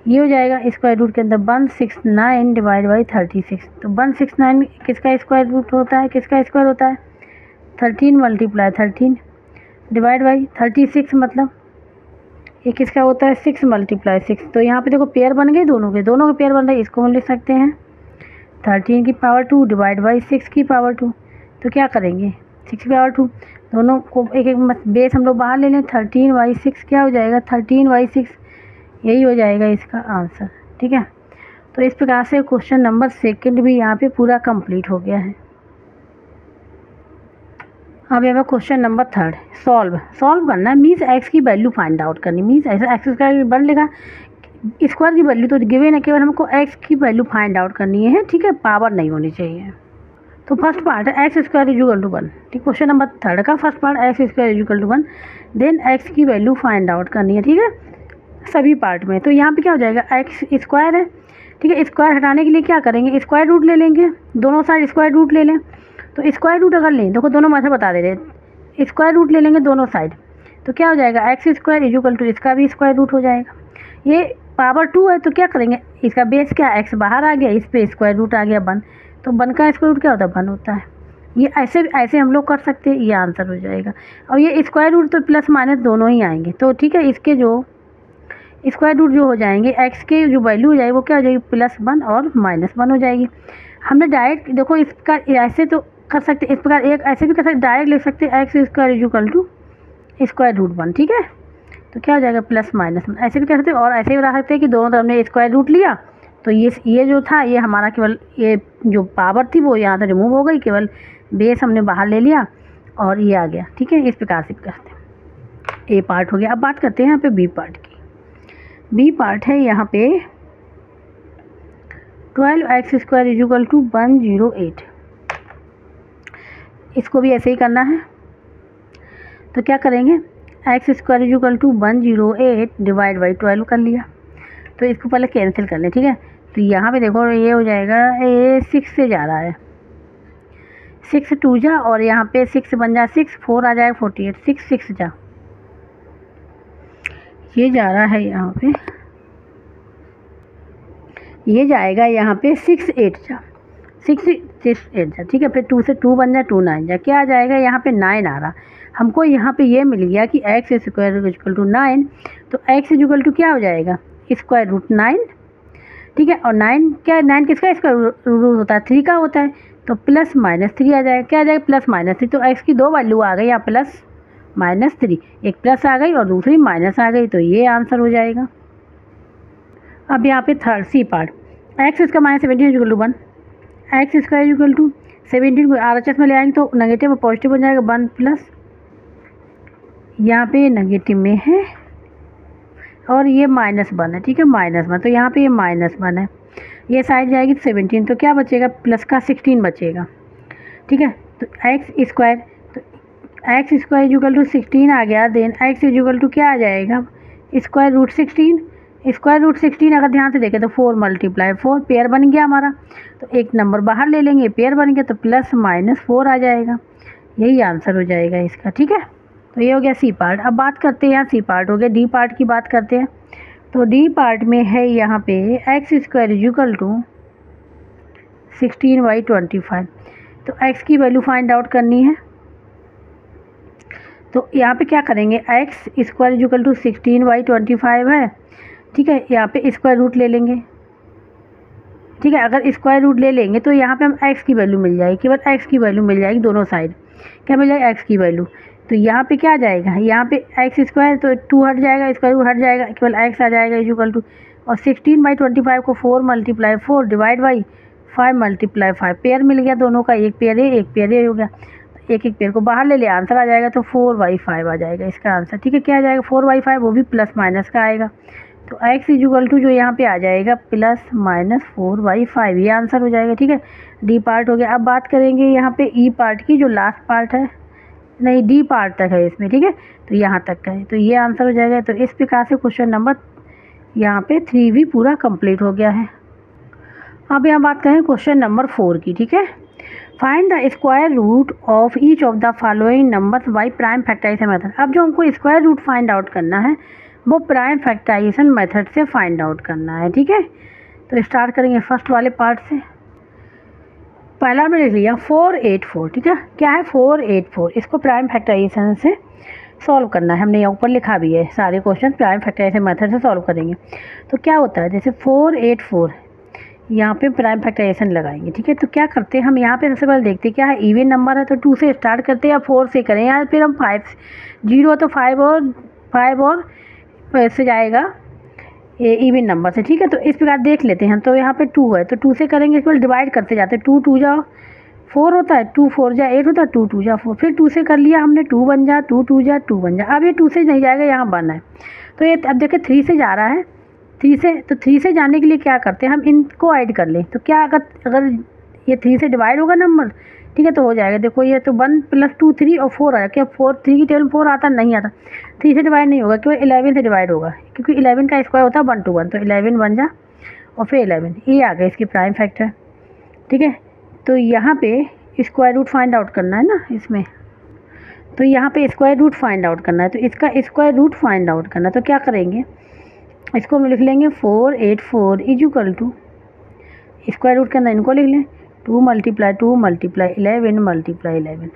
[SPEAKER 1] ये हो जाएगा स्क्वायर रूट के अंदर 169 डिवाइड बाई 36। तो 169 किसका स्क्वायर रूट होता है, किसका स्क्वायर होता है 13 मल्टीप्लाई 13 डिवाइड बाई 36, मतलब ये किसका होता है 6 × 6। तो यहाँ पे देखो पेयर बन गए दोनों के पेयर बन रहे हैं, इसको हम लिख सकते हैं 13 की पावर 2 डिवाइड बाई 6 की पावर 2। तो क्या करेंगे 6 की पावर 2 दोनों को एक एक बेस हम लोग बाहर ले लें, 13/6 क्या हो जाएगा 13/6, यही हो जाएगा इसका आंसर। ठीक है, तो इस प्रकार से क्वेश्चन नंबर 2 भी यहाँ पे पूरा कंप्लीट हो गया है। अब यहाँ पर क्वेश्चन नंबर 3 सॉल्व करना है, मीन्स एक्स की वैल्यू फाइंड आउट करनी। मीन्स ऐसा एक्स स्क्वायर बन लेगा, स्क्वायर की वैल्यू तो गिवन है, केवल हमको एक्स की वैल्यू फाइंड आउट करनी है। ठीक है, पावर नहीं होनी चाहिए। तो फर्स्ट पार्ट है एक्स स्क्वायर इक्वल टू 1। ठीक, क्वेश्चन नंबर 3 का first part x square equal to 1, then x की वैल्यू फाइंड आउट करनी है। ठीक है, सभी पार्ट में। तो यहाँ पे क्या हो जाएगा एक्स स्क्वायर है। ठीक है, स्क्वायर हटाने के लिए क्या करेंगे स्क्वायर रूट ले लेंगे, दोनों साइड स्क्वायर रूट ले लें। तो स्क्वायर रूट अगर लें, देखो दोनों मेथड बता दे रहे, स्क्वायर रूट ले लेंगे दोनों साइड, तो क्या हो जाएगा एक्स स्क्वायर इक्वल टू इसका भी स्क्वायर रूट हो जाएगा। ये पावर 2 है तो क्या करेंगे, इसका बेस क्या एक्स बाहर आ गया, इस पे स्क्वायर रूट आ गया 1, तो 1 का स्क्वायर रूट क्या होता है 1 होता है। ये ऐसे हम लोग कर सकते हैं, ये आंसर हो जाएगा। और ये स्क्वायर रूट तो प्लस माइनस दोनों ही आएंगे। तो ठीक है, इसके जो स्क्वायर रूट जो हो जाएंगे एक्स के जो वैल्यू हो जाएगी वो क्या हो जाएगी +1 और -1 हो जाएगी। हमने डायरेक्ट देखो इसका ऐसे तो कर सकते, इस प्रकार एक ऐसे भी कर सकते, डायरेक्ट लिख सकते x square equal to square root 1। ठीक है, तो क्या हो जाएगा +-1, ऐसे भी कर सकते हैं। और ऐसे भी बता सकते हैं कि दोनों तरफ ने स्क्वायर रूट लिया, तो ये जो था ये हमारा केवल ये जो पावर थी वो यहाँ से रिमूव हो गई, केवल बेस हमने बाहर ले लिया और ये आ गया। ठीक है, इस प्रकार से भी करते हैं। ए पार्ट हो गया। अब बात करते हैं यहाँ पे बी पार्ट की। बी पार्ट है यहाँ पे 12x स्क्वायर इक्वल टू 108। इसको भी ऐसे ही करना है। तो क्या करेंगे x square equal to 108 divide by 12 कर लिया। तो इसको पहले कैंसिल कर लें। ठीक है, तो यहाँ पे देखो ये हो जाएगा, ये 6 से जा रहा है, 6 2 जा, और यहाँ पे 6 बन जा 6, 4 आ जाएगा 48, 6 जा, ये जा रहा है यहाँ पे, ये जाएगा यहाँ पे 6 8 जा, 6 8 जा। ठीक है, फिर 2 से 2 बन जा, 2 9 जा, क्या आ जाएगा यहाँ पे 9 आ रहा। हमको यहाँ पे ये मिल गया कि एक्स स्क्वायर इक्वल टू 9, तो एक्स इक्वल टू क्या हो जाएगा स्क्वायर रूट 9। ठीक है, और 9 क्या, 9 किसका स्क्वायर रूट होता है 3 का होता है, तो +-3 आ जाएगा। क्या आ जाएगा +-3, तो एक्स की दो वैल्यू आ गई, यहाँ +-3, एक प्लस आ गई और दूसरी माइनस आ गई, तो ये आंसर हो जाएगा। अब यहाँ पे थर्ड सी पार्ट, एक्स इसका -17 equal to 1, x square equal to 17 को RHS में ले आएंगे तो नेगेटिव और पॉजिटिव बन जाएगा 1 प्लस, यहाँ पे नेगेटिव में है और ये -1 है। ठीक है, -1, तो यहाँ पे ये -1 है, ये साइड जाएगी 17, तो क्या बचेगा प्लस का 16 बचेगा। ठीक है, तो एक्स स्क्वायर इक्वल टू 16 आ गया, देन एक्स इक्वल टू क्या आ जाएगा स्क्वायर रूट 16। स्क्वायर रूट 16 अगर ध्यान से देखें तो 4 × 4 पेयर बन गया हमारा, तो एक नंबर बाहर ले लेंगे, पेयर बन गया तो +-4 आ जाएगा, यही आंसर हो जाएगा इसका। ठीक है, तो ये हो गया सी पार्ट। अब बात करते हैं, यहाँ सी पार्ट हो गया, डी पार्ट की बात करते हैं। तो डी पार्ट में है यहाँ पे एक्स स्क्वायर इक्वल टू 16/25। तो एक्स की वैल्यू फाइंड आउट करनी है, तो यहाँ पे क्या करेंगे एक्स स्क्वायर इक्वल टू 16/25 है। ठीक है, यहाँ पे स्क्वायर रूट ले लेंगे। ठीक है, अगर स्क्वायर रूट ले लेंगे तो यहाँ पे हम एक्स की वैल्यू मिल जाएगी, केवल एक्स की वैल्यू मिल जाएगी, दोनों साइड क्या मिल जाएगा एक्स की वैल्यू। तो यहाँ पे क्या आ जाएगा, यहाँ पे एक्स स्क्वायर तो 2 हट जाएगा, स्क्वायर रूट हट जाएगा, केवल एक्स आ जाएगा इक्वल टू, और 16/25 को 4 × 4 डिवाइड बाई 5 × 5 पेयर मिल गया, दोनों का एक पेयर है, एक पेयर ये हो गया, एक पेयर को बाहर ले लिया, आंसर आ जाएगा तो 4/5 आ जाएगा इसका आंसर। ठीक है, क्या आ जाएगा 4/5, वो भी +- का आएगा, तो एक्स इक्वल टू जो यहाँ पे आ जाएगा +-4/5, ये आंसर हो जाएगा। ठीक है, डी पार्ट हो गया। अब बात करेंगे यहाँ पे ई पार्ट की, जो लास्ट पार्ट है, नहीं डी पार्ट तक है इसमें। ठीक है, तो यहाँ तक का है, तो ये आंसर हो जाएगा। तो इस प्रकार से क्वेश्चन नंबर यहाँ पे 3 भी पूरा कंप्लीट हो गया है। अब यहाँ बात करें क्वेश्चन नंबर 4 की। ठीक है, find the square root of each of the following numbers by prime factorisation method. अब जो हमको स्क्वायर रूट फाइंड आउट करना है वो प्राइम फैक्टराइजेशन मेथड से फाइंड आउट करना है। ठीक है, तो स्टार्ट करेंगे फर्स्ट वाले पार्ट से। पहला हमने लिख लिया 484। ठीक है, क्या है 484, इसको प्राइम फैक्टराइजेशन से सॉल्व करना है। हमने यहाँ ऊपर लिखा भी है, सारे क्वेश्चन प्राइम फैक्टराइजेशन मेथड से सॉल्व करेंगे। तो क्या होता है, जैसे 484 यहाँ पे प्राइम फैक्टराइजेशन लगाएंगे, ठीक है। तो क्या करते हैं हम यहाँ पे सबसे पहले देखते हैं क्या है, इवन नंबर है तो 2 से स्टार्ट करते हैं या 4 से करें, या फिर हम 5 0 तो 5 और से जाएगा ये इवन नंबर से, ठीक है। तो इस प्रकार देख लेते हैं हम। तो यहाँ पे 2 है तो 2 से करेंगे, इसको डिवाइड करते जाते हैं। 2 2 जा 4 होता है, 2 4 जा 8 होता है, 2 2 जा 4, फिर 2 से कर लिया हमने, 2 बन जा, 2 2 जा 2 बन जा। अब ये 2 से नहीं जाएगा, यहाँ 1 है। तो ये अब देखिए 3 से जा रहा है, 3 से जाने के लिए क्या करते हैं हम, इनको ऐड कर लें। तो क्या अगर ये 3 से डिवाइड होगा नंबर, ठीक है, तो हो जाएगा। देखो ये तो 1 + 2 3 और 4 आया, क्या 3 की टेबल 4 आता नहीं आता, 3 से डिवाइड नहीं होगा, केवल 11 से डिवाइड होगा, क्योंकि 11 का स्क्वायर होता है 1 to 1। तो 11 बन जा और फिर 11, ये आ गया इसकी प्राइम फैक्टर, ठीक है। तो यहाँ पे स्क्वायर रूट फाइंड आउट करना है ना इसमें, तो यहाँ पे स्क्वायर रूट फाइंड आउट करना है। तो इसका स्क्वायर रूट फाइंड आउट करना है, तो क्या करेंगे, इसको हम लिख लेंगे 484 इक्वल टू, स्क्वायर रूट के अंदर इनको लिख लें 2 × 2 × 11 × 11।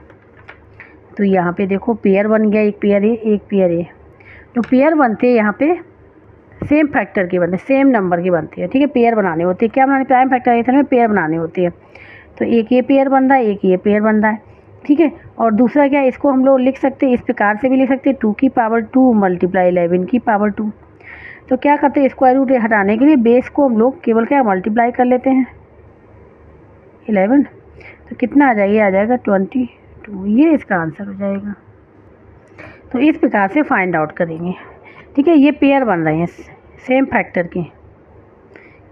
[SPEAKER 1] तो यहाँ पे देखो पेयर बन गया, एक पेयर ए एक पेयर ए। तो पेयर बनते हैं यहाँ पे सेम फैक्टर के बनते, सेम नंबर के बनते हैं, ठीक है। पेयर बनाने होते हैं, क्या बनाने, प्राइम फैक्टराइजेशन में पेयर बनाने होते हैं। तो एक ये पेयर बन रहा है, एक ये पेयर बन रहा है, ठीक है। और दूसरा क्या, इसको हम लोग लिख सकते हैं, इस प्रकार से भी लिख सकते हैं 2 की पावर 2 × 11 की पावर 2। तो क्या करते हैं, स्क्वायर रूट हटाने के लिए बेस को हम लोग केवल क्या मल्टीप्लाई कर लेते हैं 11। तो कितना आ जाएगा, आ जाएगा 22, ये इसका आंसर हो जाएगा। तो इस प्रकार से फाइंड आउट करेंगे, ठीक है। ये पेयर बन रहे हैं सेम फैक्टर के,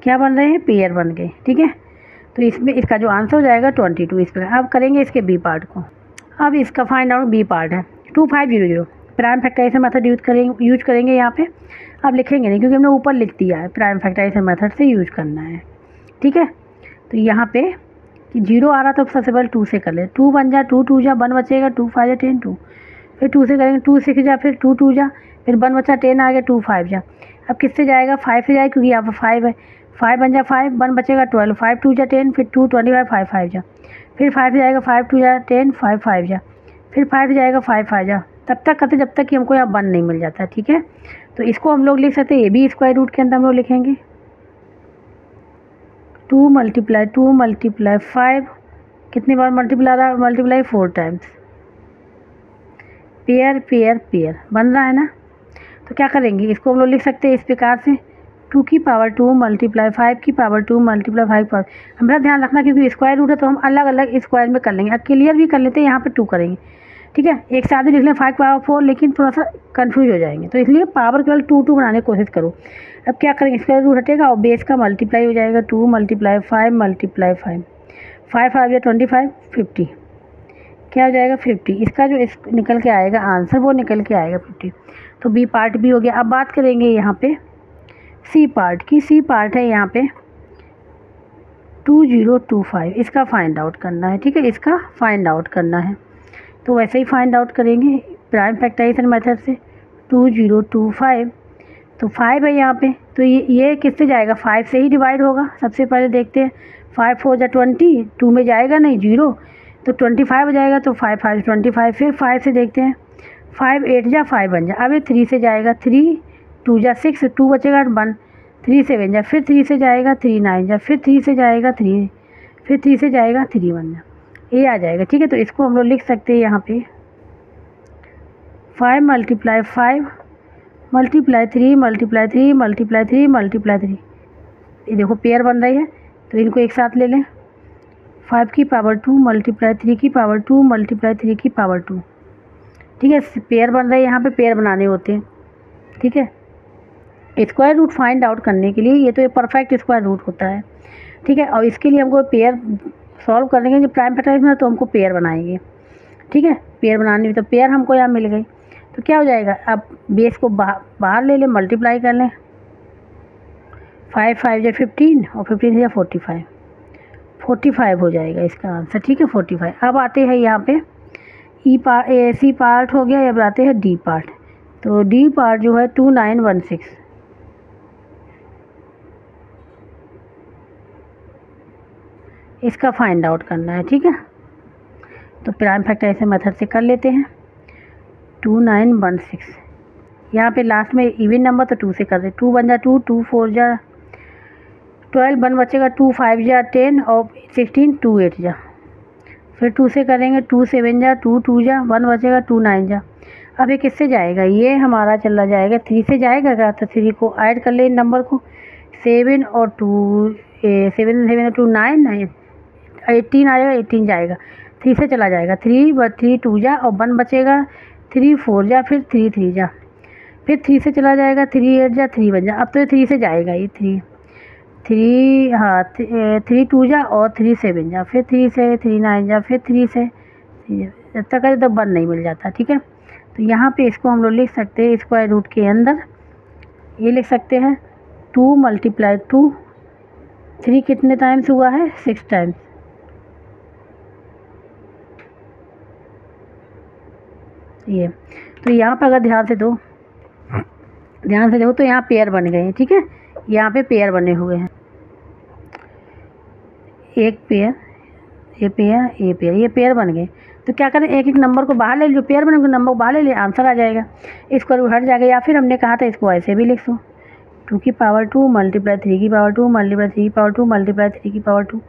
[SPEAKER 1] क्या बन रहे हैं, पेयर बन गए, ठीक है। तो इसमें इसका जो आंसर हो जाएगा 22 इस प्रकार। अब करेंगे इसके बी पार्ट को। अब इसका फाइंड आउट बी पार्ट है 2500, प्राइम फैक्टराइजेशन मेथड यूज करेंगे यहाँ पे। अब लिखेंगे नहीं क्योंकि हमने ऊपर लिख दिया है, प्राइम फैक्टराइजेशन मेथड से यूज करना है, ठीक है। तो यहाँ पे कि 0 आ रहा तो सबसे पहले 2 से कर ले, 2 बन जा, 2 2 जा 1 बचेगा, 2 5 जा 10 2, फिर 2 से करेंगे 2 6 जा, फिर 2 2 जा, फिर 1 बचा 10 आ गया, 2 5 जा। अब किससे जाएगा, 5 से जाएगा क्योंकि यहाँ पर 5 है, 5 बन जा 5, 1 बचेगा 12, 5 2 जा 10, फिर 2 25 5 5 जा, फिर 5 से जाएगा 5 2 जा 10 5 5 जा, फिर 5 से जाएगा 5 5 जा। तब तक करते जब तक कि हमको यहाँ 1 नहीं मिल जाता, ठीक है। तो इसको हम लोग लिख सकते हैं, ये भी स्क्वायर रूट के अंदर हम लोग लिखेंगे 2 × 2 × 5, कितनी बार multiply 4 times, pair pair pair बन रहा है ना। तो क्या करेंगे, इसको हम लोग लिख सकते हैं इस प्रकार से 2 की पावर 2 × 5 की पावर 2 × 5 पावर। हमारा ध्यान रखना क्योंकि स्क्वायर रूट है तो हम अलग अलग स्क्वायर में कर लेंगे, क्लियर भी कर लेते हैं, यहाँ पे 2 करेंगे, ठीक है। एक साथ ही लिख लें 5 पावर 4, लेकिन थोड़ा सा कंफ्यूज हो जाएंगे, तो इसलिए पावर केवल 2 2 बनाने की कोशिश करो। अब क्या करेंगे, स्क्वायर रूट हटेगा और बेस का मल्टीप्लाई हो जाएगा 2 × 5 × 5, 5 5 या 25 50, क्या हो जाएगा 50। इसका जो निकल के आएगा आंसर वो निकल के आएगा 50। तो बी पार्ट भी हो गया। अब बात करेंगे यहाँ पे सी पार्ट की। सी पार्ट है यहाँ पे 2025, इसका फाइंड आउट करना है, ठीक है, इसका फाइंड आउट करना है। तो वैसे ही फाइंड आउट करेंगे प्राइम फैक्टराइजेशन मेथड से 2025। तो 5 है यहाँ पे, तो ये किससे जाएगा, 5 से ही डिवाइड होगा। सबसे पहले देखते हैं 5 4 जा 20, 2 में जाएगा नहीं 0, तो 25 हो जाएगा। तो 5 5 25, फिर 5 से देखते हैं 5 8 जा 5 बन जा। अब ये 3 से जाएगा 3 2 जा 6, 2 बचेगा 1, 3 7 जा, फिर 3 से जाएगा 3 9 जा, फिर 3 से जाएगा 3, फिर 3 से जाएगा 3 1 जा, ये आ जाएगा, ठीक है। तो इसको हम लोग लिख सकते हैं यहाँ पे 5 × 5 × 3 × 3 × 3 × 3, ये देखो पेयर बन रही है, तो इनको एक साथ ले लें 5 की पावर 2 × 3 की पावर 2 × 3 की पावर 2, ठीक है। पेयर बन रही है, यहाँ पे पेयर बनाने होते हैं, ठीक है। स्क्वायर रूट फाइंड आउट करने के लिए ये तो ये परफेक्ट स्क्वायर रूट होता है, ठीक है। और इसके लिए हमको पेयर सॉल्व करने के, जो प्राइम फैक्टराइजेशन है तो हमको पेयर बनाएंगे, ठीक है। पेयर बनाने तो पेयर हमको यहाँ मिल गई, तो क्या हो जाएगा, अब बेस को बाहर ले लें, मल्टीप्लाई कर लें, 5 5 या 15 और 15 से या 45 हो जाएगा इसका आंसर, ठीक है 45। अब आते हैं यहाँ पे सी पार्ट हो गया, अब आते हैं डी पार्ट। तो डी पार्ट जो है 2916, इसका फाइंड आउट करना है, ठीक है। तो प्राइम फैक्टराइजेशन मेथड से कर लेते हैं। 2916। यहाँ पे लास्ट में इवन नंबर तो 2 से कर दे। 2 1 जा 2, 2 4 जा 12, 1 बचेगा, 2 5 जा 10 और 16, 2 8 जा। फिर 2 से करेंगे, 2 7 जा 2 2 जा 1 बचेगा, 2 9 जा। अब ये किससे जाएगा, ये हमारा चला जाएगा 3 से जाएगा क्या, तो 3 को ऐड कर ले इन नंबर को, 7 और 2 7 7 और 2 9 9 18 आएगा, 18 जाएगा, 3 से चला जाएगा, 3 2 जा और 1 बचेगा, 3 4 जा, फिर 3 3 जा, फिर 3 से चला जाएगा, 3 8 जा 3 1 जा। अब तो ये 3 से जाएगा, ये 3 हाँ 3 2 जा और 3 7 जा, फिर 3 से 3 9 जा, फिर 3 से जब तक करे तब 1 नहीं मिल जाता। ठीक है, तो यहाँ पे इसको हम लोग लिख सकते हैं स्क्वायर रूट के अंदर, ये लिख सकते हैं 2 × 2, 3 कितने टाइम्स हुआ है, 6 टाइम्स। ये तो यहाँ पर अगर ध्यान से दो तो यहाँ पेयर बन गए हैं। ठीक है, यहाँ पे पेयर बने हुए हैं, एक पेयर, ये पेयर, ये पेयर बन गए। तो क्या करें, एक एक नंबर को बाहर ले, जो पेयर बने नंबर को बाहर ले, आंसर आ जाएगा, इसको हट जाएगा। या फिर हमने कहा था इसको ऐसे भी लिख दो, 2 की पावर 2 × 3 की पावर 2 × 3 की पावर 2 × 3 की पावर 2।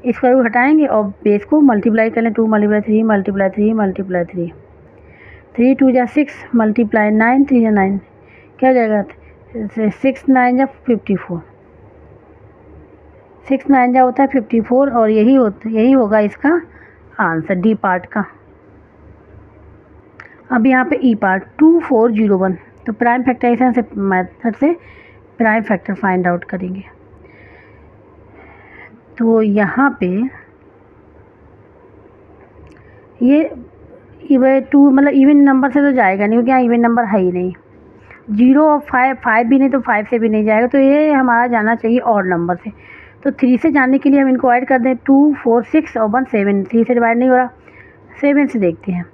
[SPEAKER 1] इसको हटाएंगे और बेस को मल्टीप्लाई कर लें, 2 × 3 × 3 × 3, 3 2 जा 6 × 9 3 जा 9, क्या हो जाएगा, 6 9 जा 54, 6 9 जा होता है 54 और यही होगा इसका आंसर, डी पार्ट का। अब यहाँ पे ई पार्ट 2401, तो प्राइम फैक्टराइजेशन से मेथड से प्राइम फैक्टर फाइंड आउट करेंगे। तो यहाँ पे ये 2 मतलब इवन नंबर से तो जाएगा नहीं, क्योंकि यहाँ इवन नंबर है ही नहीं। 0 और 5 भी नहीं, तो 5 से भी नहीं जाएगा, तो ये हमारा जाना चाहिए ऑड नंबर से। तो 3 से जाने के लिए हम इनको ऐड कर दें, 2 4 6 और 1 7, 3 से डिवाइड नहीं हो रहा, 7 से देखते हैं,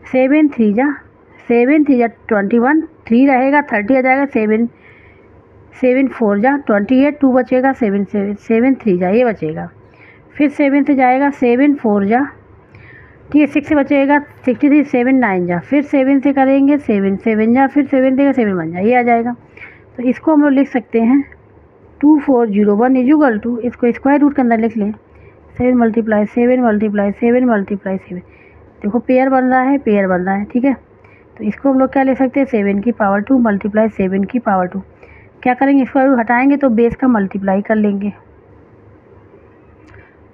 [SPEAKER 1] 7 3 जा 21, 3 रहेगा 30 आ जाएगा, 7 4 जा 28, 2 बचेगा, 7 3 जा ये बचेगा, फिर 7 से जाएगा, 7 4 जा, ठीक है, 6 से बचेगा 63, 7 9 जा, फिर 7 से करेंगे, 7 7 जा, फिर 7 देगा, 7 1 जा, ये आ जाएगा। तो इसको हम लोग लिख सकते हैं 2401 इजुगल टू, इसको स्क्वायर रूट के अंदर लिख लें, 7 × 7 × 7 × 7। देखो पेयर बन रहा है, ठीक है। तो इसको हम लोग क्या ले सकते हैं, 7 की पावर 2 × 7 की पावर 2। क्या करेंगे, स्क्वायर रूट हटाएंगे तो बेस का मल्टीप्लाई कर लेंगे,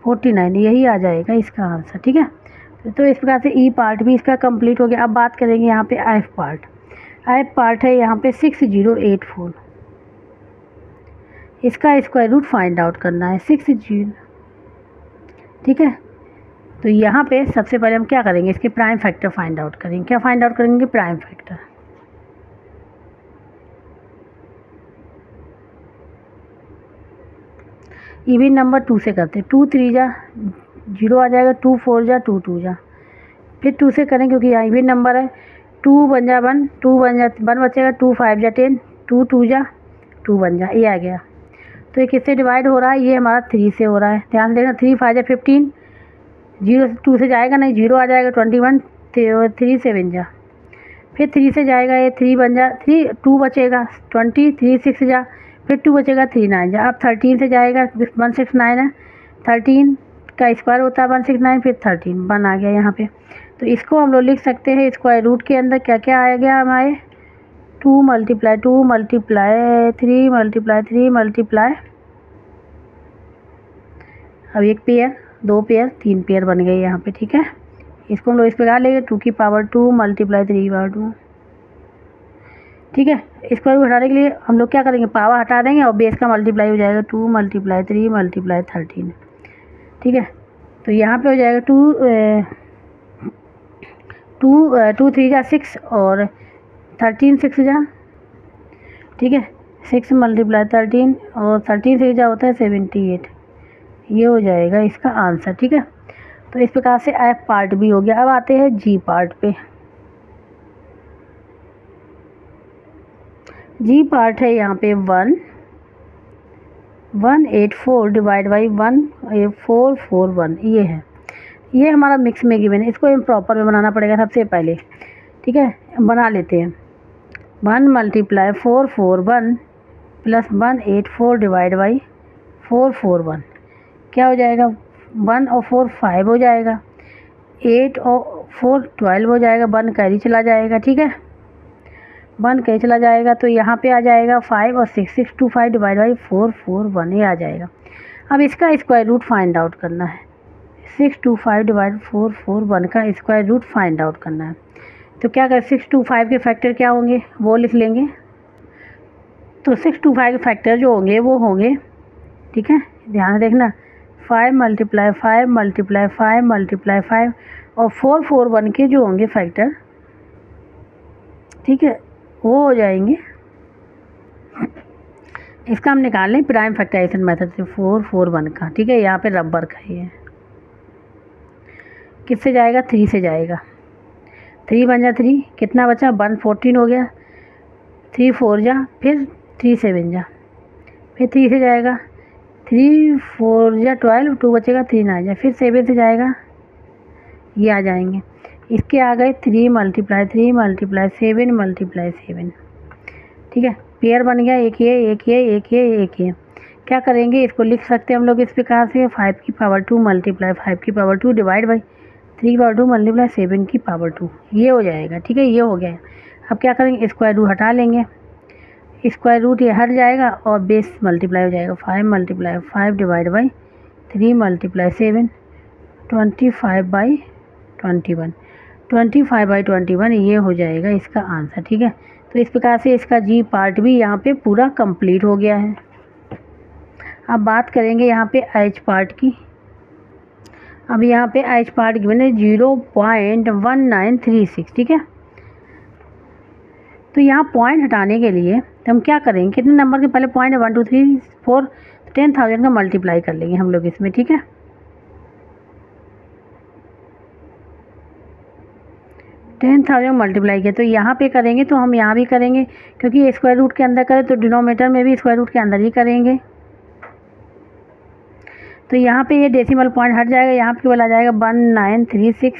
[SPEAKER 1] 49, यही आ जाएगा इसका आंसर। ठीक है, तो इस प्रकार से ई पार्ट भी इसका कंप्लीट हो गया। अब बात करेंगे यहाँ पे एफ पार्ट। एफ पार्ट है यहाँ पे 6084, इसका स्क्वायर रूट फाइंड आउट करना है 60। ठीक है, तो यहाँ पे सबसे पहले हम क्या करेंगे, इसके प्राइम फैक्टर फाइंड आउट करेंगे। क्या फाइंड आउट करेंगे, प्राइम फैक्टर। इवन नंबर 2 से करते हैं, 2 3 जा 0 आ जाएगा, 2 4 जा 2 2 जा, फिर 2 से करें क्योंकि यहाँ इवन नंबर है, 2 1 जा 1, 2 1 जा 1 बचेगा, 2 5 जा 10, 2 2 जा 2 1 जा, ये आ गया। तो ये किससे डिवाइड हो रहा है, ये हमारा 3 से हो रहा है, ध्यान देना, 3 5 जा 15, 0 2 से जाएगा नहीं, 0 आ जाएगा, 21, 3 7 जा, फिर 3 से जाएगा, ये 3 1 जा 3, 2 बचेगा 20, 3 6 जा, फिर 2 बचेगा, 3 9 जा। अब 13 से जाएगा, 169 है, 13 का स्क्वायर होता है 169, फिर 13 1 आ गया यहाँ पे। तो इसको हम लोग लिख सकते हैं स्क्वायर रूट के अंदर क्या क्या आ गया हमारे, 2 × 2 × 3 × 3 × अब एक पेयर, 2 पेयर, 3 पेयर बन गए यहाँ पे। ठीक है, इसको हम लोग इस प्रकार लेंगे, 2 की पावर 2 × 3 की पावर 2। ठीक है, इसको हटाने के लिए हम लोग क्या करेंगे, पावर हटा देंगे और बेस का मल्टीप्लाई हो जाएगा, 2 × 3 × 13। ठीक है, तो यहाँ पे हो जाएगा 2 3 जा 6 और 13 6 जा, ठीक है, 6 × 13 और 13 6 जा होता है 78, ये हो जाएगा इसका आंसर। ठीक है, तो इस प्रकार से एफ पार्ट भी हो गया। अब आते हैं जी पार्ट पे। जी पार्ट है यहाँ पे 184 डिवाइड बाई 1441, ये है, ये हमारा मिक्स में गिवन है। इसको इम्प्रॉपर में बनाना पड़ेगा सबसे पहले। ठीक है, बना लेते हैं। 1 मल्टीप्लाई 441 प्लस 184 डिवाइड बाई 441 क्या हो जाएगा, 1 और 4 5 हो जाएगा, 8 और 4 12 हो जाएगा, 1 कैरी चला जाएगा। ठीक है, 1 कैरी चला जाएगा तो यहाँ पे आ जाएगा 5 और 6 625 डिवाइड बाई 441 ये आ जाएगा। अब इसका स्क्वायर रूट फाइंड आउट करना है, 625 डिवाइड 441 का स्क्वायर रूट फाइंड आउट करना है। तो क्या करें, 625 के फैक्टर क्या होंगे वो लिख लेंगे। तो 625 के फैक्टर जो होंगे वो होंगे, ठीक है ध्यान से देखना, 5 मल्टीप्लाई 5 मल्टीप्लाई 5 मल्टीप्लाई 5 और 441 के जो होंगे फैक्टर, ठीक है वो हो जाएंगे। इसका हम निकाल लें प्राइम फैक्टराइजेशन मेथड से 441 का। ठीक है, यहाँ पे रबर का ही है, किससे जाएगा, 3 से जाएगा। 3 बन जा 3 कितना बचा, 1 14 हो गया, 3 4 जा, फिर 3 7 जा, फिर 3 से जाएगा, 3 4 जा 12, 2 बचेगा, 3 आ जा, फिर 7 से जाएगा, ये आ जाएंगे। इसके आ गए 3 मल्टीप्लाई 3 मल्टीप्लाई 7 मल्टीप्लाई 7। ठीक है, पेयर बन गया, एक ये एक ये एक ये एक ये। क्या करेंगे, इसको लिख सकते हैं हम लोग इस प्रकार से, 5 की पावर 2 मल्टीप्लाई 5 की पावर 2 डिवाइड बाई 3 की पावर 2 मल्टीप्लाई 7 की पावर 2, ये हो जाएगा। ठीक है, ये हो गया। अब क्या करेंगे, स्क्वायर रूट हटा लेंगे, स्क्वायर रूट ये हट जाएगा और बेस मल्टीप्लाई हो जाएगा, 5 multiply 5 divide by 3 multiply 7 25 by 21, 25 by 21 ये हो जाएगा इसका आंसर। ठीक है, तो इस प्रकार से इसका जी पार्ट भी यहाँ पे पूरा कंप्लीट हो गया है। अब बात करेंगे यहाँ पे एच पार्ट की। अब यहाँ पे एच पार्ट गिवन है 0.1936। ठीक है, तो यहाँ पॉइंट हटाने के लिए तो हम क्या करेंगे, कितने नंबर के पहले पॉइंट है, 1 2 3 4, 10,000 का मल्टीप्लाई कर लेंगे हम लोग इसमें। ठीक है, 10,000 मल्टीप्लाई किया तो यहाँ पे करेंगे, तो हम यहाँ भी करेंगे क्योंकि स्क्वायर रूट के अंदर करें तो डिनोमिनेटर में भी स्क्वायर रूट के अंदर ही करेंगे। तो यहाँ पे ये डेसिमल पॉइंट हट जाएगा, यहाँ पे केवल आ जाएगा 1936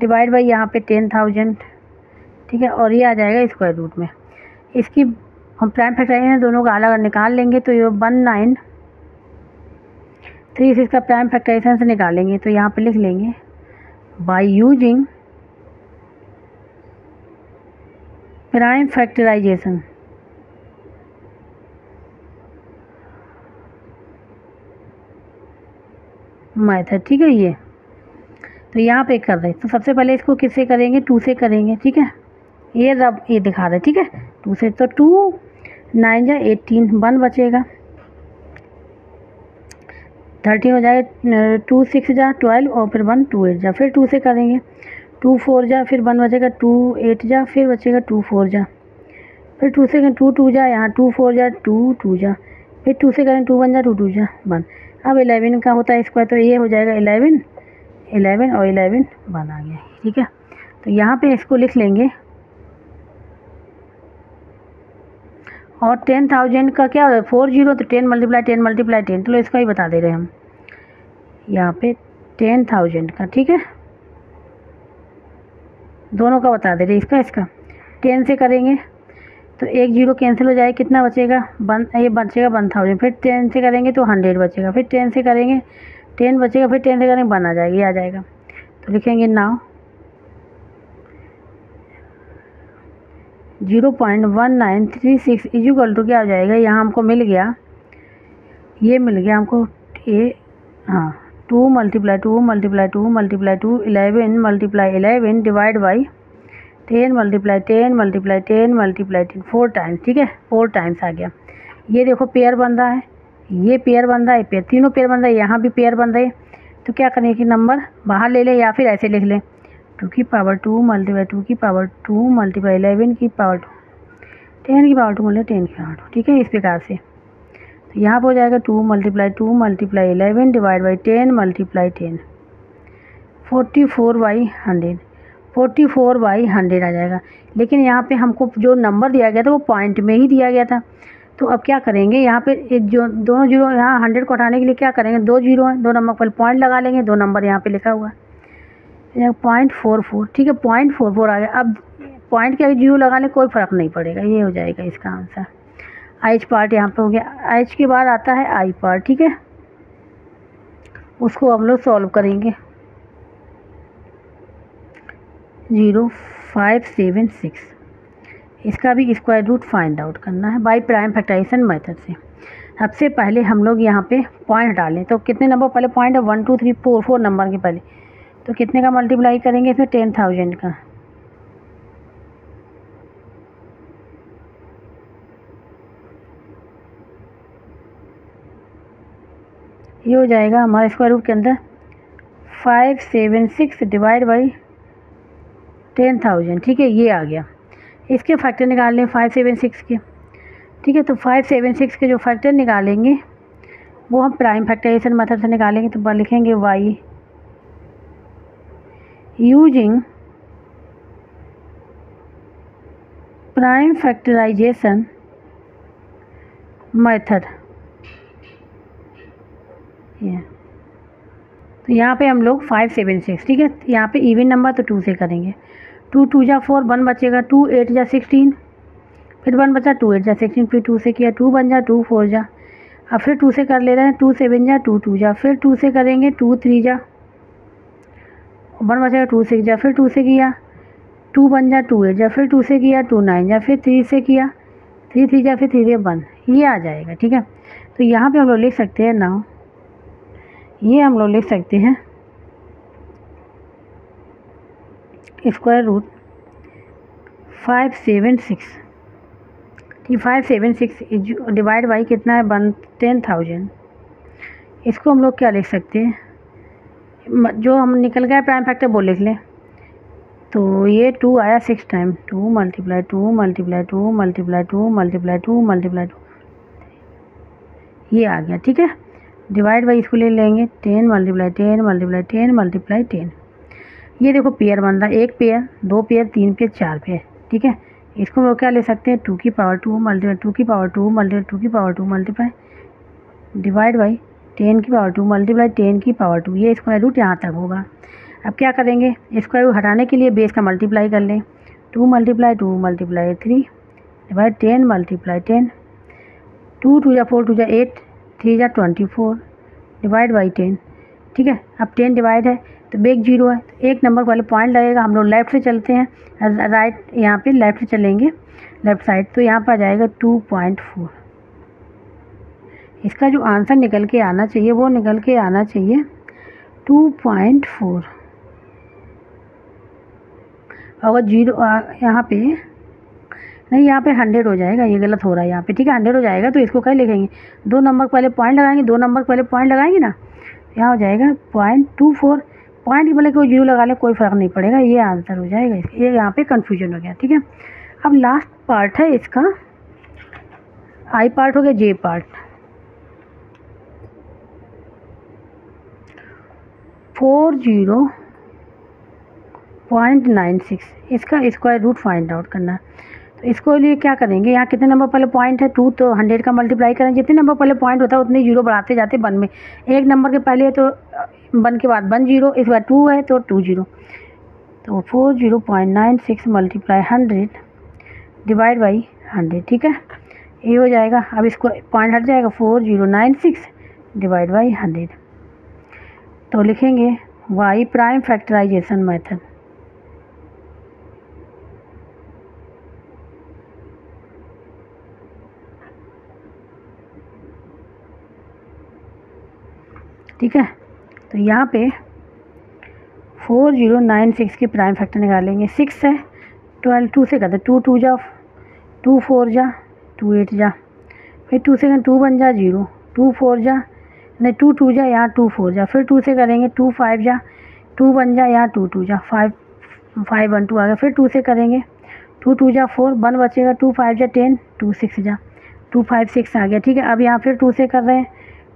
[SPEAKER 1] डिवाइड बाई यहाँ पे 10,000। ठीक है, और ये आ जाएगा स्क्वायर रूट में। इसकी हम प्राइम फैक्टराइजेशन दोनों का अलग निकाल लेंगे, तो ये 1936 का प्राइम फैक्टराइजेशन से निकालेंगे, तो यहाँ पे लिख लेंगे by using prime factorisation method. ठीक है, ये तो यहाँ पे कर रहे हैं, तो सबसे पहले इसको किससे करेंगे, 2 से करेंगे। ठीक है, ये रब ये दिखा रहे, ठीक है 2 से, तो 2 9 जा 18, 1 बचेगा, 13 हो जाएगा, 2 6 जा 12 और फिर 1 2 8 जा, फिर 2 से करेंगे, 2 4 जा, फिर 1 बचेगा, 2 8 जा, फिर बचेगा 2 4 जा, फिर 2 से 2 2 जा, यहाँ 2 4 जा 2 2 जा, फिर 2 से करें 2 1 जा 2 2 जा 1। अब 11 का होता है स्क्वायर, तो ये हो जाएगा 11 11 और 11 1 आ गया। ठीक है, तो यहाँ पे इसको लिख लेंगे। और 10,000 का क्या है, 40, तो 10 मल्टीप्लाई 10 मल्टीप्लाई 10, चलो इसका ही बता दे रहे हैं हम यहाँ पे 10,000 का। ठीक है, दोनों का बता दे रहे, इसका 10 से करेंगे तो 1 0 कैंसिल हो जाएगा, कितना बचेगा, ये बचेगा 1000, फिर 10 से करेंगे तो 100 बचेगा, फिर 10 से करेंगे 10 बचेगा, फिर 10 से करेंगे 1 आ जाएगा, ये आ जाएगा। तो लिखेंगे नाउ 0.1936 इक्वल टू क्या हो जाएगा, यहाँ हमको मिल गया, ये मिल गया हमको ये, हाँ 2 multiply 2 multiply 2 multiply 2 11 multiply 11 divide by 10 multiply 10 multiply 10 multiply 10 4 times. ठीक है, 4 टाइम्स आ गया। ये देखो पेयर बन रहा है, ये पेयर बन रहा है, पेयर तीनों पेयर बन रहा है, यहाँ भी पेयर बन रहे हैं। तो क्या करें कि नंबर बाहर ले लें या फिर ऐसे लिख लें, 2 की पावर 2 मल्टीप्लाई 2 की पावर 2 मल्टीप्लाई 11 की पावर 2 10 की पावर 2 मल्टीप्लाई 10 की पावर 2। ठीक है, इस प्रकार से तो यहाँ पर हो जाएगा 2 multiply 2 multiply 11 divide by 10 multiply 10 44/100 44/100 आ जाएगा। लेकिन यहाँ पे हमको जो नंबर दिया गया था वो पॉइंट में ही दिया गया था। तो अब क्या करेंगे, यहाँ पे जो दोनों जीरो, यहाँ 100 को हटाने के लिए क्या करेंगे, 2 जीरो हैं, 2 नंबर पर पॉइंट लगा लेंगे, 2 नंबर यहाँ पे लिखा हुआ है 0.44। ठीक है, 0.44 आ गया। अब पॉइंट के आगे जीरो लगा लें कोई फ़र्क नहीं पड़ेगा, ये हो जाएगा इसका आंसर। एच पार्ट यहाँ पे हो गया। एच के बाद आता है आई पार्ट, ठीक है, उसको हम लोग सॉल्व करेंगे। 0576 इसका भी स्क्वायर रूट फाइंड आउट करना है बाय प्राइम फैक्टराइजेशन मेथड से। सबसे पहले हम लोग यहाँ पे पॉइंट डालें, तो कितने नंबर पहले पॉइंट है 1 2 3 4 4 नंबर के पहले, तो कितने का मल्टीप्लाई करेंगे इसमें 10,000 का। ये हो जाएगा हमारे स्क्वायर रूट के अंदर 576 डिवाइड बाई 10,000, ठीक है, ये आ गया। इसके फैक्टर निकाल लें 576 के, ठीक है, तो 576 के जो फैक्टर निकालेंगे वो हम प्राइम फैक्टराइजेशन मेथड से निकालेंगे। तो लिखेंगे y using prime factorisation method. तो यहाँ पे हम लोग 576, ठीक है, यहाँ पे इवन नंबर तो 2 से करेंगे। 2 2 जा 4, 1 बचेगा, 2 8 जा 16, फिर 1 बचा, 2 8 जा 16, फिर 2 से किया, 2 बन जा, 2 4 जा, अब फिर 2 से कर ले रहे हैं, 2 7 जा, 2 2 जा, फिर 2 से करेंगे, 2 3 जा, 1 बचेगा, 2 6 जा, फिर 2 से किया, 2 बन जा, 2 8 जा, फिर 2 से किया, 2 9 जा, फिर 3 से किया, 3 3 जा, फिर 3 से 1, ये आ जाएगा, ठीक है। तो यहाँ पे हम लोग लिख सकते हैं नाउ, ये हम लोग लिख सकते हैं स्क्वायर रूट 576, ठीक, 576 डिवाइड बाई कितना है 10,000। इसको हम लोग क्या लिख सकते हैं, जो हम निकल गया प्राइम फैक्टर वो लिख लें। तो ये 2 आया 6 time, 2 multiply 2 multiply 2 multiply 2 multiply 2 multiply 2, ये आ गया, ठीक है। डिवाइड बाई इसको ले लेंगे 10 मल्टीप्लाई 10 मल्टीप्लाई 10 मल्टीप्लाई 10। ये देखो पेयर बन रहा है, 1 पेयर 2 पेयर 3 पेयर 4 पेयर, ठीक है। इसको हम लोग क्या ले सकते हैं 2 की पावर 2 मल्टीप्लाई 2 की पावर 2 मल्टीप्लाई 2 की पावर 2 मल्टीप्लाई डिवाइड बाई 10 की पावर 2 मल्टीप्लाई 10 की पावर 2, ये स्क्वायर रूट यहाँ तक होगा। अब क्या करेंगे, स्क्वायर रूट हटाने के लिए बेस का मल्टीप्लाई कर लें, 2 मल्टीप्लाई 2 मल्टीप्लाई 3 डिवाइड 10 मल्टीप्लाई 10, 2 2 जा 4 2 जा 8 3 जा 24 डिवाइड बाई 10, ठीक है। अब 10 डिवाइड है तो बेग 0 है, तो एक नंबर वाले पॉइंट लगेगा। हम लोग लेफ़्ट से चलते हैं, राइट यहाँ पे लेफ़्ट से चलेंगे, लेफ़्ट साइड, तो यहाँ पर आ जाएगा 2.4। इसका जो आंसर निकल के आना चाहिए वो निकल के आना चाहिए 2.4। अगर 0 यहाँ पे नहीं, यहाँ पे 100 हो जाएगा, ये गलत हो रहा है यहाँ पे, ठीक है, 100 हो जाएगा। तो इसको क्या लिखेंगे, 2 नंबर पहले पॉइंट लगाएंगे, 2 नंबर पहले पॉइंट लगाएंगे ना, यहाँ हो जाएगा 0.24। पॉइंट मतलब कोई 0 लगा ले कोई फ़र्क नहीं पड़ेगा, ये आंसर हो जाएगा इसका। ये यहाँ पे कन्फ्यूजन हो गया, ठीक है। अब लास्ट पार्ट है इसका, आई पार्ट हो गया, जे पार्ट। 40.96 इसका स्क्वायर रूट फाइंड आउट करना है। तो इसको लिए क्या करेंगे, यहाँ कितने नंबर पहले पॉइंट है 2, तो 100 का मल्टीप्लाई करें, जितने नंबर पहले पॉइंट होता है उतने 0 बढ़ाते जाते 1 में। एक नंबर के पहले है तो 1 के बाद 1 0, इस बार 2 है तो 2 0, तो 40.96 मल्टीप्लाई 100 डिवाइड बाई 100, ठीक है, ये हो जाएगा। अब इसको पॉइंट हट जाएगा, 4096 डिवाइड बाई 100, तो लिखेंगे y प्राइम फैक्टराइजेशन मेथड। ठीक है, तो यहाँ पे 4096 की प्राइम फैक्टर निकालेंगे। 6 है, 12 2 से करते, 2 2 जा 2 4 जा 2 8 जा, फिर 2 से 2 बन जा 0, 2 4 जा नहीं 2 2 जा, यहाँ 2 4 जा, फिर 2 से करेंगे 2 5 जा, 2 बन जा, यहाँ 2 2 जा, 5 5 1 2 आ गया, फिर 2 से करेंगे 2 2 जा 4, 1 बचेगा, 2 5 जा 10, 2 6 जा, 2 5 6 आ गया, ठीक है। अब यहाँ फिर 2 से कर रहे हैं,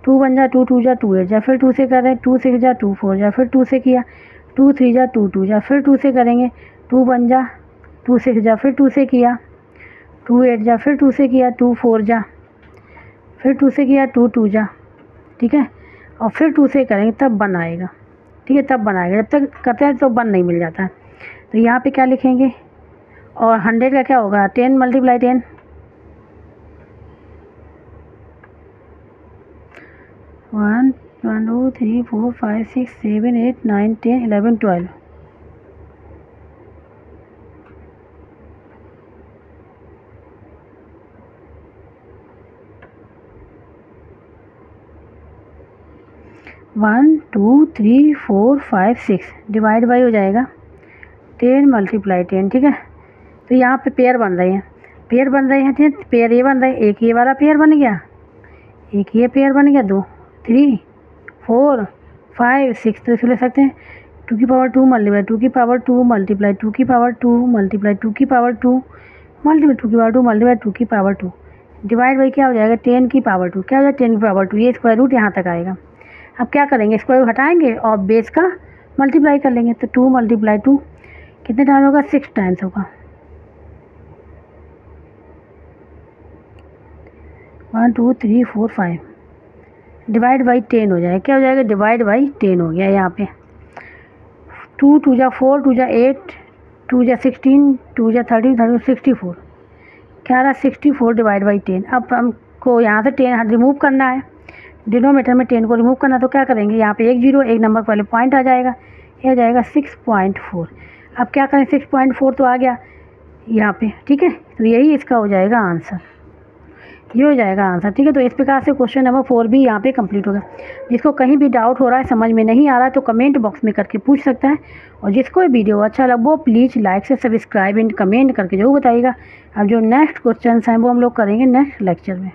[SPEAKER 1] 2 बन जा, 2 2 जा 2 8 जा, फिर 2 से कर रहे हैं, 2 6 जा 2 4 जा, फिर 2 से किया 2 3 जा 2 2 जा, फिर 2 से करेंगे 2 बन जा, 2 6 जा, फिर 2 से किया 2 8 जा, फिर 2 से किया 2 4 जा, फिर 2 से किया 2 2 जा, ठीक है, और फिर 2 से करेंगे तब 1 आएगा, ठीक है, तब 1 आएगा। जब तक करते हैं तो 1 नहीं मिल जाता है, तो यहाँ पे क्या लिखेंगे और 100 का क्या होगा 10 मल्टीप्लाई 10, 1 2 3 4 5 6 7 8 9 10 11 12। 1 2 3 4 5 6 डिवाइड बाई हो जाएगा 10 मल्टीप्लाई 10, ठीक है। तो यहाँ पे पेयर बन रहे हैं, पेयर बन रहे हैं, ठीक है। पेयर ये बन रहा है, एक ये वाला पेयर बन गया, एक ये पेयर बन गया, 2 3 4 5 6। तो इसको ले सकते हैं 2 की पावर 2 मल्टीप्लाई 2 की पावर 2 मल्टीप्लाई 2 की पावर 2 मल्टीप्लाई 2 की पावर 2 मल्टीप्लाई 2 की पावर 2 मल्टीप्लाई 2 की पावर 2 डिवाइड बाई क्या हो जाएगा 10 की पावर 2, क्या हो जाएगा 10 की पावर 2। ये स्क्वायर रूट यहाँ तक आएगा। अब क्या करेंगे, स्क्वायर हटाएंगे और बेस का मल्टीप्लाई कर लेंगे। तो 2 मल्टीप्लाई 2 कितने टाइम होगा 6 टाइम्स होगा। 1 2 3 4 5 डिवाइड बाई 10 हो जाएगा, क्या हो जाएगा डिवाइड बाई 10 हो गया। यहाँ पे 2 2 जा 4 2 जा 8 2 जा 16 2 जा 30 30 64, क्या रहा 64 डिवाइड बाई 10। अब हमको यहाँ से 10 रिमूव करना है, डिनोमीटर में 10 को रिमूव करना। तो क्या करेंगे, यहाँ पे 1 0 एक नंबर पहले पॉइंट आ जाएगा, ये आ जाएगा 6.4। अब क्या करें 6.4 तो आ गया यहाँ पे, ठीक है। तो यही इसका हो जाएगा आंसर, ये हो जाएगा आंसर, ठीक है। तो इस प्रकार से क्वेश्चन नंबर 4 भी यहाँ पे कंप्लीट होगा। जिसको कहीं भी डाउट हो रहा है, समझ में नहीं आ रहा है, तो कमेंट बॉक्स में करके पूछ सकता है। और जिसको वीडियो अच्छा लगा वो प्लीज़ लाइक से सब्सक्राइब एंड कमेंट करके जरूर बताइएगा। अब जो नेक्स्ट क्वेश्चन हैं वो हम लोग करेंगे नेक्स्ट लेक्चर में।